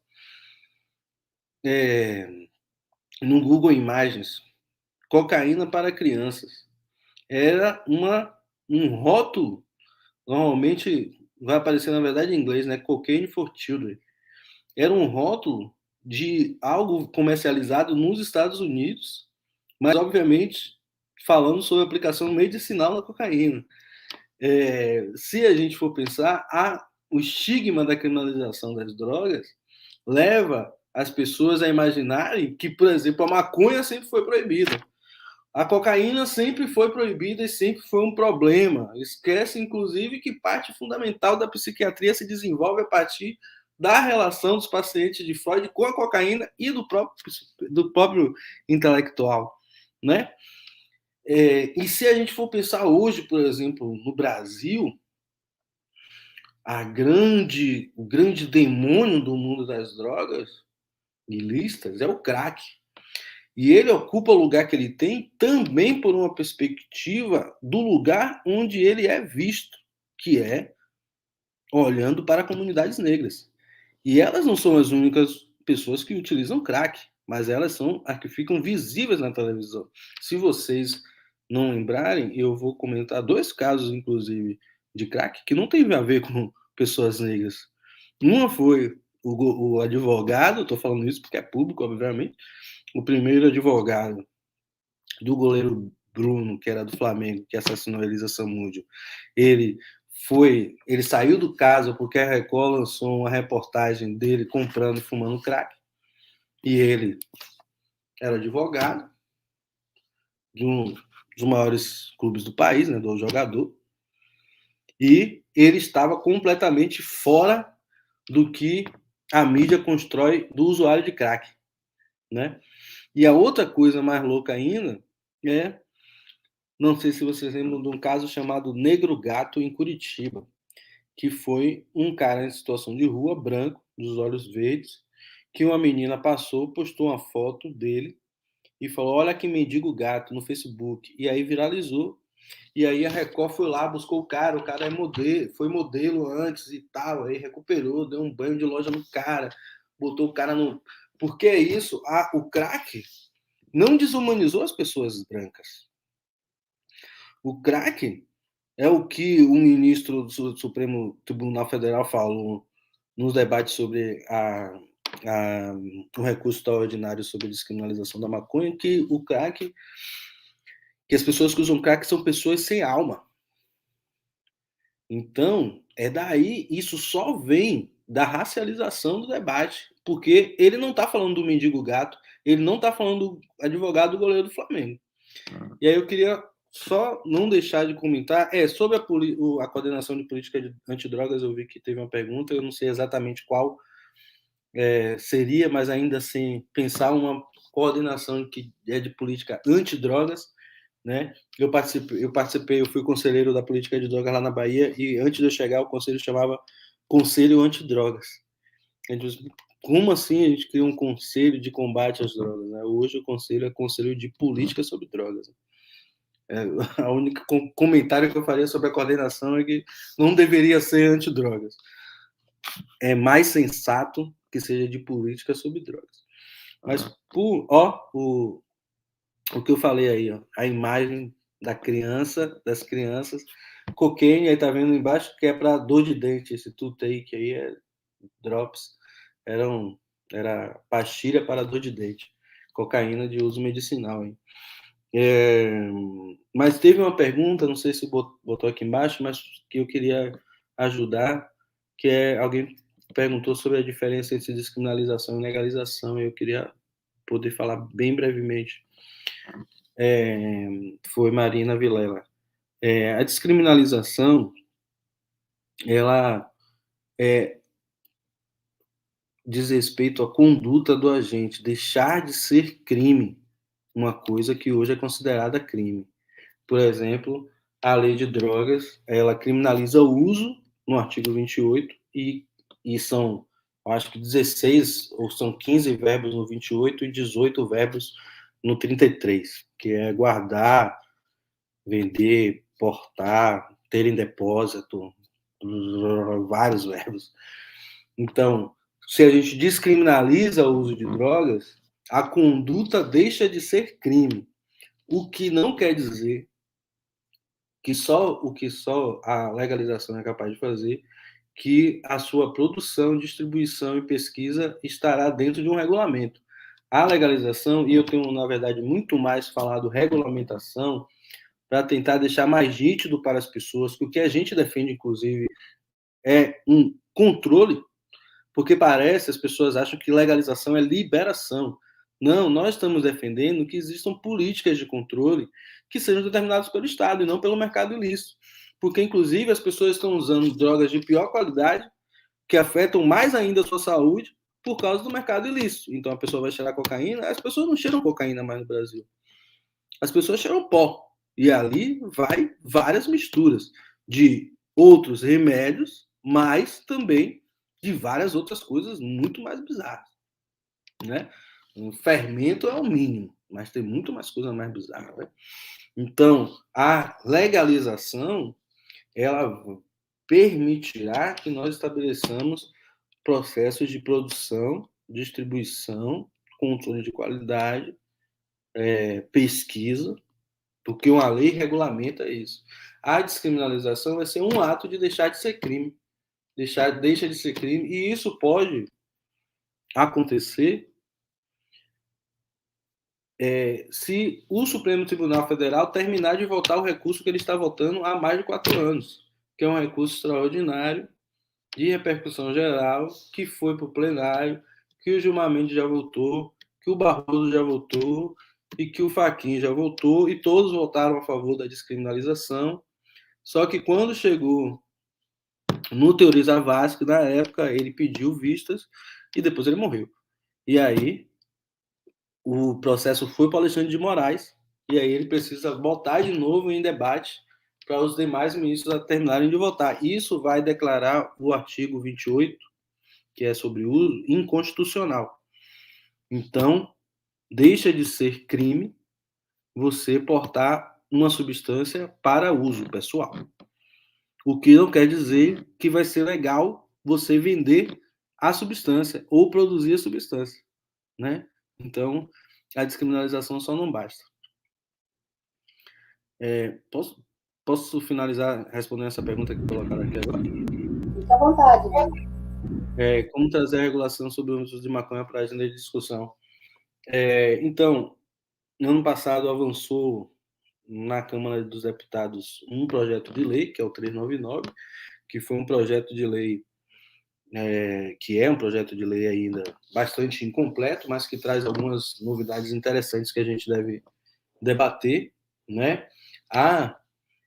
no Google Imagens, cocaína para crianças. era um rótulo, normalmente vai aparecer, na verdade, em inglês, né? Cocaine for Children. Era um rótulo de algo comercializado nos Estados Unidos, mas, obviamente, falando sobre a aplicação medicinal da cocaína. Se a gente for pensar, o estigma da criminalização das drogas leva as pessoas a imaginarem que, por exemplo, a maconha sempre foi proibida. A cocaína sempre foi proibida e sempre foi um problema. Esquece, inclusive, que parte fundamental da psiquiatria se desenvolve a partir da relação dos pacientes de Freud com a cocaína e do próprio intelectual, né? E se a gente for pensar hoje, por exemplo, no Brasil, o grande demônio do mundo das drogas ilícitas é o crack. E ele ocupa o lugar que ele tem também por uma perspectiva do lugar onde ele é visto, que é olhando para comunidades negras. E elas não são as únicas pessoas que utilizam crack, mas elas são as que ficam visíveis na televisão. Se vocês não lembrarem, eu vou comentar 2 casos, inclusive, de crack que não tem a ver com pessoas negras. Uma foi o advogado, estou falando isso porque é público, obviamente, o primeiro advogado do goleiro Bruno, que era do Flamengo, que assassinou a Elisa Samúdio. Ele saiu do caso porque a Record lançou uma reportagem dele comprando e fumando crack. E ele era advogado de um dos maiores clubes do país, né, do jogador. E ele estava completamente fora do que a mídia constrói do usuário de crack, né? E a outra coisa mais louca ainda não sei se vocês lembram de um caso chamado Negro Gato em Curitiba, que foi um cara em situação de rua, branco, dos olhos verdes, que uma menina passou, postou uma foto dele e falou: olha que mendigo gato, no Facebook. E aí viralizou. E aí a Record foi lá, buscou o cara foi modelo antes e tal, aí recuperou, deu um banho de loja no cara, botou o cara no... Porque é isso, o crack não desumanizou as pessoas brancas. O crack é o que o ministro do Supremo Tribunal Federal falou nos debates sobre o recurso extraordinário sobre a descriminalização da maconha, que o crack, que as pessoas que usam crack são pessoas sem alma. Então, daí, isso só vem da racialização do debate, porque ele não está falando do mendigo gato, ele não está falando do advogado do goleiro do Flamengo. E aí eu queria só não deixar de comentar, sobre a coordenação de política antidrogas, eu vi que teve uma pergunta, eu não sei exatamente qual seria, mas ainda assim, pensar uma coordenação que é de política antidrogas, né? Eu fui conselheiro da política de drogas lá na Bahia, e antes de eu chegar, o conselho chamava Conselho Antidrogas. Como assim a gente cria um conselho de combate às drogas, né? Hoje o conselho é conselho de política sobre drogas. A única comentário que eu faria sobre a coordenação é que não deveria ser antidrogas. É mais sensato que seja de política sobre drogas. Mas, o que eu falei aí, a imagem das crianças, cocaine, aí tá vendo embaixo, que é para dor de dente, esse two-take aí é drops, era pastilha para dor de dente, cocaína de uso medicinal, hein? Mas teve uma pergunta, não sei se botou aqui embaixo, mas que eu queria ajudar, que alguém perguntou sobre a diferença entre descriminalização e legalização, e eu queria poder falar bem brevemente. Foi Marina Vilela. A descriminalização, ela diz respeito à conduta do agente, deixar de ser crime, uma coisa que hoje é considerada crime. Por exemplo, a lei de drogas, ela criminaliza o uso no artigo 28 e são, acho que 16 ou são 15 verbos no 28 e 18 verbos no 33, que é guardar, vender, portar, ter em depósito, vários verbos. Então, se a gente descriminaliza o uso de drogas, a conduta deixa de ser crime, o que não quer dizer o que só a legalização é capaz de fazer, que a sua produção, distribuição e pesquisa estará dentro de um regulamento. A legalização, e eu tenho, na verdade, muito mais falado regulamentação, para tentar deixar mais nítido para as pessoas que o que a gente defende, inclusive, é um controle, porque parece, as pessoas acham que legalização é liberação. Não, nós estamos defendendo que existam políticas de controle que sejam determinadas pelo Estado e não pelo mercado ilícito. Porque, inclusive, as pessoas estão usando drogas de pior qualidade, que afetam mais ainda a sua saúde, por causa do mercado ilícito. Então, a pessoa vai cheirar cocaína, as pessoas não cheiram cocaína mais no Brasil. As pessoas cheiram pó. E ali vai várias misturas de outros remédios, mas também de várias outras coisas muito mais bizarras, né? O fermento é o mínimo, mas tem muito mais coisa mais bizarra, né? Então, a legalização, ela permitirá que nós estabeleçamos processos de produção, distribuição, controle de qualidade, pesquisa, porque uma lei regulamenta isso. A descriminalização vai ser um ato de deixar de ser crime. Deixa de ser crime, e isso pode acontecer se o Supremo Tribunal Federal terminar de votar o recurso que ele está votando há mais de 4 anos, que é um recurso extraordinário, de repercussão geral, que foi para o plenário, que o Gilmar Mendes já votou, que o Barroso já votou, e que o Fachin já votou, e todos votaram a favor da descriminalização. Só que quando chegou no Teori Zavascki, na época, ele pediu vistas e depois ele morreu. E aí, o processo foi para o Alexandre de Moraes, e aí ele precisa botar de novo em debate para os demais ministros terminarem de votar. Isso vai declarar o artigo 28, que é sobre uso, inconstitucional. Então, deixa de ser crime você portar uma substância para uso pessoal. O que não quer dizer que vai ser legal você vender a substância ou produzir a substância, né? Então, a descriminalização só não basta. Posso finalizar respondendo essa pergunta que colocaram aqui agora? Fica à vontade. Como trazer a regulação sobre o uso de maconha para a agenda de discussão? Então, no ano passado avançou na Câmara dos Deputados um projeto de lei, que é o 399, que foi um projeto de lei que é um projeto de lei ainda bastante incompleto, mas que traz algumas novidades interessantes que a gente deve debater, né? Há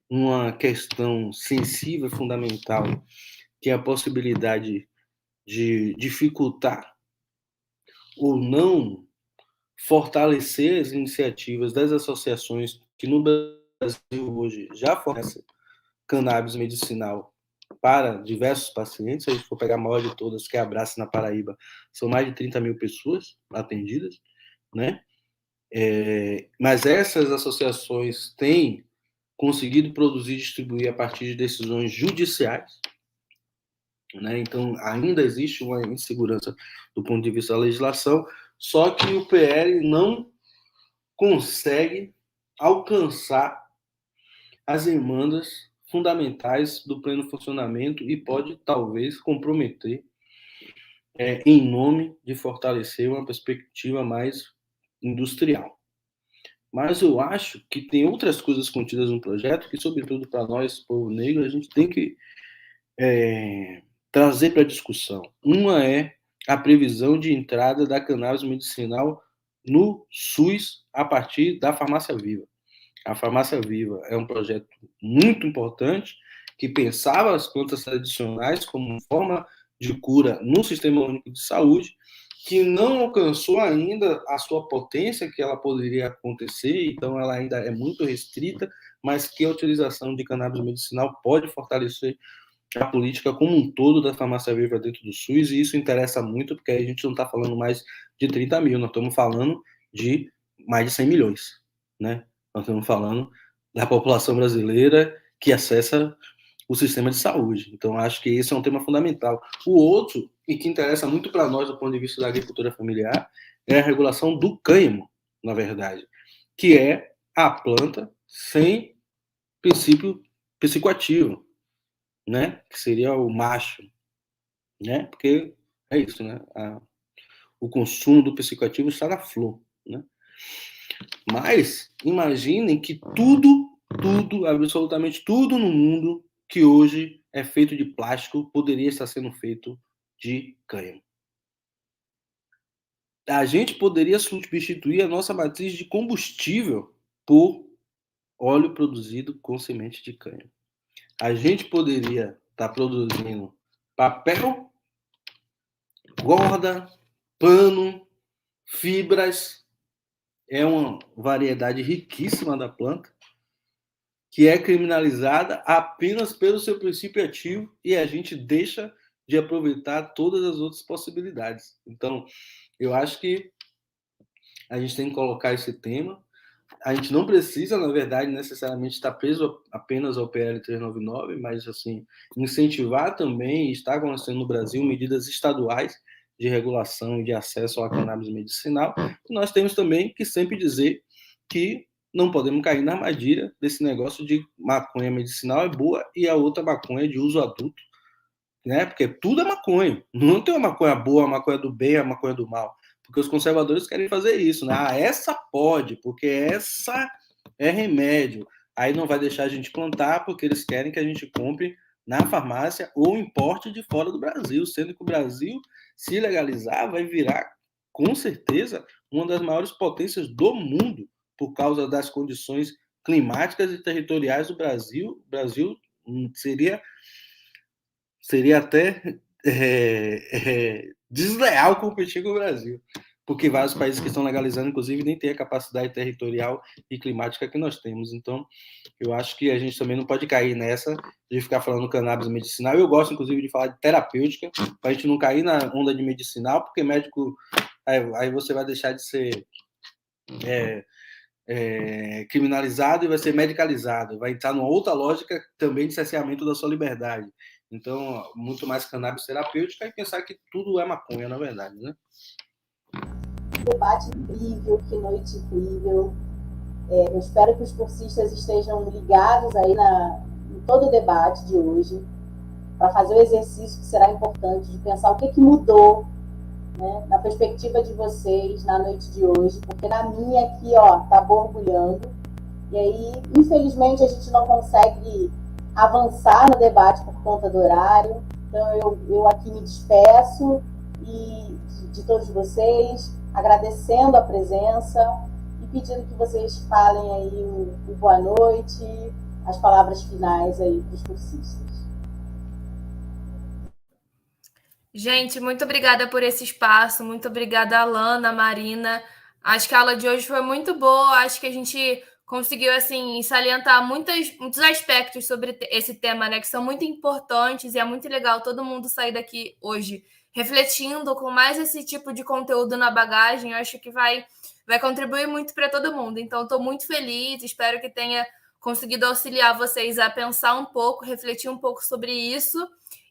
uma questão sensível e fundamental, que é a possibilidade de dificultar ou não fortalecer as iniciativas das associações que no Brasil hoje já fornecem cannabis medicinal para diversos pacientes. Se a gente for pegar a maior de todas, que é a Abrace na Paraíba, são mais de 30 mil pessoas atendidas, né? Mas essas associações têm conseguido produzir e distribuir a partir de decisões judiciais, né? Então, ainda existe uma insegurança do ponto de vista da legislação, só que o PL não consegue alcançar as demandas fundamentais do pleno funcionamento e pode, talvez, comprometer em nome de fortalecer uma perspectiva mais industrial. Mas eu acho que tem outras coisas contidas no projeto que, sobretudo para nós, povo negro, a gente tem que trazer para a discussão. Uma é a previsão de entrada da cannabis medicinal no SUS a partir da Farmácia Viva. A Farmácia Viva é um projeto muito importante que pensava as plantas tradicionais como forma de cura no Sistema Único de Saúde, que não alcançou ainda a sua potência que ela poderia acontecer, então ela ainda é muito restrita, mas que a utilização de cannabis medicinal pode fortalecer a política como um todo da Farmácia Viva dentro do SUS, e isso interessa muito, porque a gente não está falando mais de 30 mil, nós estamos falando de mais de 100 milhões, né? Nós estamos falando da população brasileira que acessa o sistema de saúde. Então, acho que esse é um tema fundamental. O outro, e que interessa muito para nós do ponto de vista da agricultura familiar, é a regulação do cânhamo, na verdade, que é a planta sem princípio psicoativo, né? Que seria o macho, né? Porque é isso, né? O consumo do psicoativo está na flor, né? Mas imaginem que tudo, absolutamente tudo no mundo que hoje é feito de plástico poderia estar sendo feito de cânhamo. A gente poderia substituir a nossa matriz de combustível por óleo produzido com semente de cânhamo. A gente poderia estar produzindo papel, corda, pano, fibras. É uma variedade riquíssima da planta, que é criminalizada apenas pelo seu princípio ativo, e a gente deixa de aproveitar todas as outras possibilidades. Então, eu acho que a gente tem que colocar esse tema. A gente não precisa, na verdade, necessariamente estar preso apenas ao PL 399, mas assim, incentivar também, está acontecendo no Brasil, medidas estaduais de regulação e de acesso à cannabis medicinal. E nós temos também que sempre dizer que não podemos cair na armadilha desse negócio de maconha medicinal é boa e a outra maconha de uso adulto, né? Porque tudo é maconha. Não tem uma maconha boa, a maconha do bem, a maconha do mal. Porque os conservadores querem fazer isso, né? Ah, essa pode, porque essa é remédio. Aí não vai deixar a gente plantar, porque eles querem que a gente compre na farmácia ou importe de fora do Brasil, sendo que o Brasil, se legalizar, vai virar, com certeza, uma das maiores potências do mundo, por causa das condições climáticas e territoriais do Brasil. O Brasil seria até desleal competir com o Brasil, porque vários países que estão legalizando, inclusive, nem têm a capacidade territorial e climática que nós temos. Então, eu acho que a gente também não pode cair nessa de ficar falando cannabis medicinal. Eu gosto, inclusive, de falar de terapêutica, para a gente não cair na onda de medicinal, porque médico... Aí você vai deixar de ser criminalizado e vai ser medicalizado. Vai entrar numa outra lógica também de cerceamento da sua liberdade. Então, muito mais cannabis terapêutica e pensar que tudo é maconha, na verdade, né? Debate incrível, que noite incrível. Eu espero que os cursistas estejam ligados aí em todo o debate de hoje, para fazer o exercício que será importante de pensar o que mudou, né, na perspectiva de vocês na noite de hoje, porque na minha aqui, ó, tá borbulhando. E aí, infelizmente, a gente não consegue avançar no debate por conta do horário. Então, eu aqui me despeço de todos vocês, agradecendo a presença e pedindo que vocês falem aí o boa noite, as palavras finais aí para os cursistas. Gente, muito obrigada por esse espaço, muito obrigada, Alana, Marina. Acho que a aula de hoje foi muito boa, acho que a gente conseguiu, assim, salientar muitos aspectos sobre esse tema, né, que são muito importantes, e é muito legal todo mundo sair daqui hoje refletindo com mais esse tipo de conteúdo na bagagem. Eu acho que vai contribuir muito para todo mundo. Então, estou muito feliz, espero que tenha conseguido auxiliar vocês a pensar um pouco, refletir um pouco sobre isso.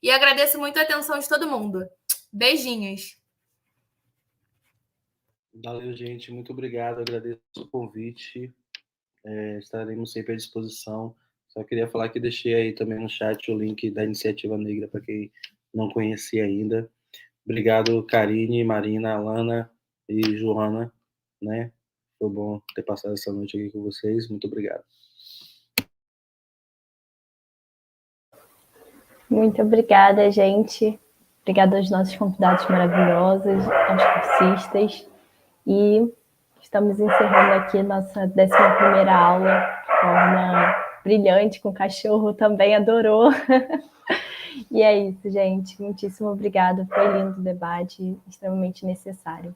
E agradeço muito a atenção de todo mundo. Beijinhos. Valeu, gente. Muito obrigado. Agradeço o convite. Estaremos sempre à disposição. Só queria falar que deixei aí também no chat o link da Iniciativa Negra para quem não conhecia ainda. Obrigado, Karine, Marina, Alana e Joana, né? Foi bom ter passado essa noite aqui com vocês. Muito obrigado. Muito obrigada, gente. Obrigada aos nossos convidados maravilhosos, aos cursistas. E estamos encerrando aqui nossa 11ª aula de forma brilhante, com o cachorro também adorou. E é isso, gente. Muitíssimo obrigada. Foi lindo o debate, extremamente necessário.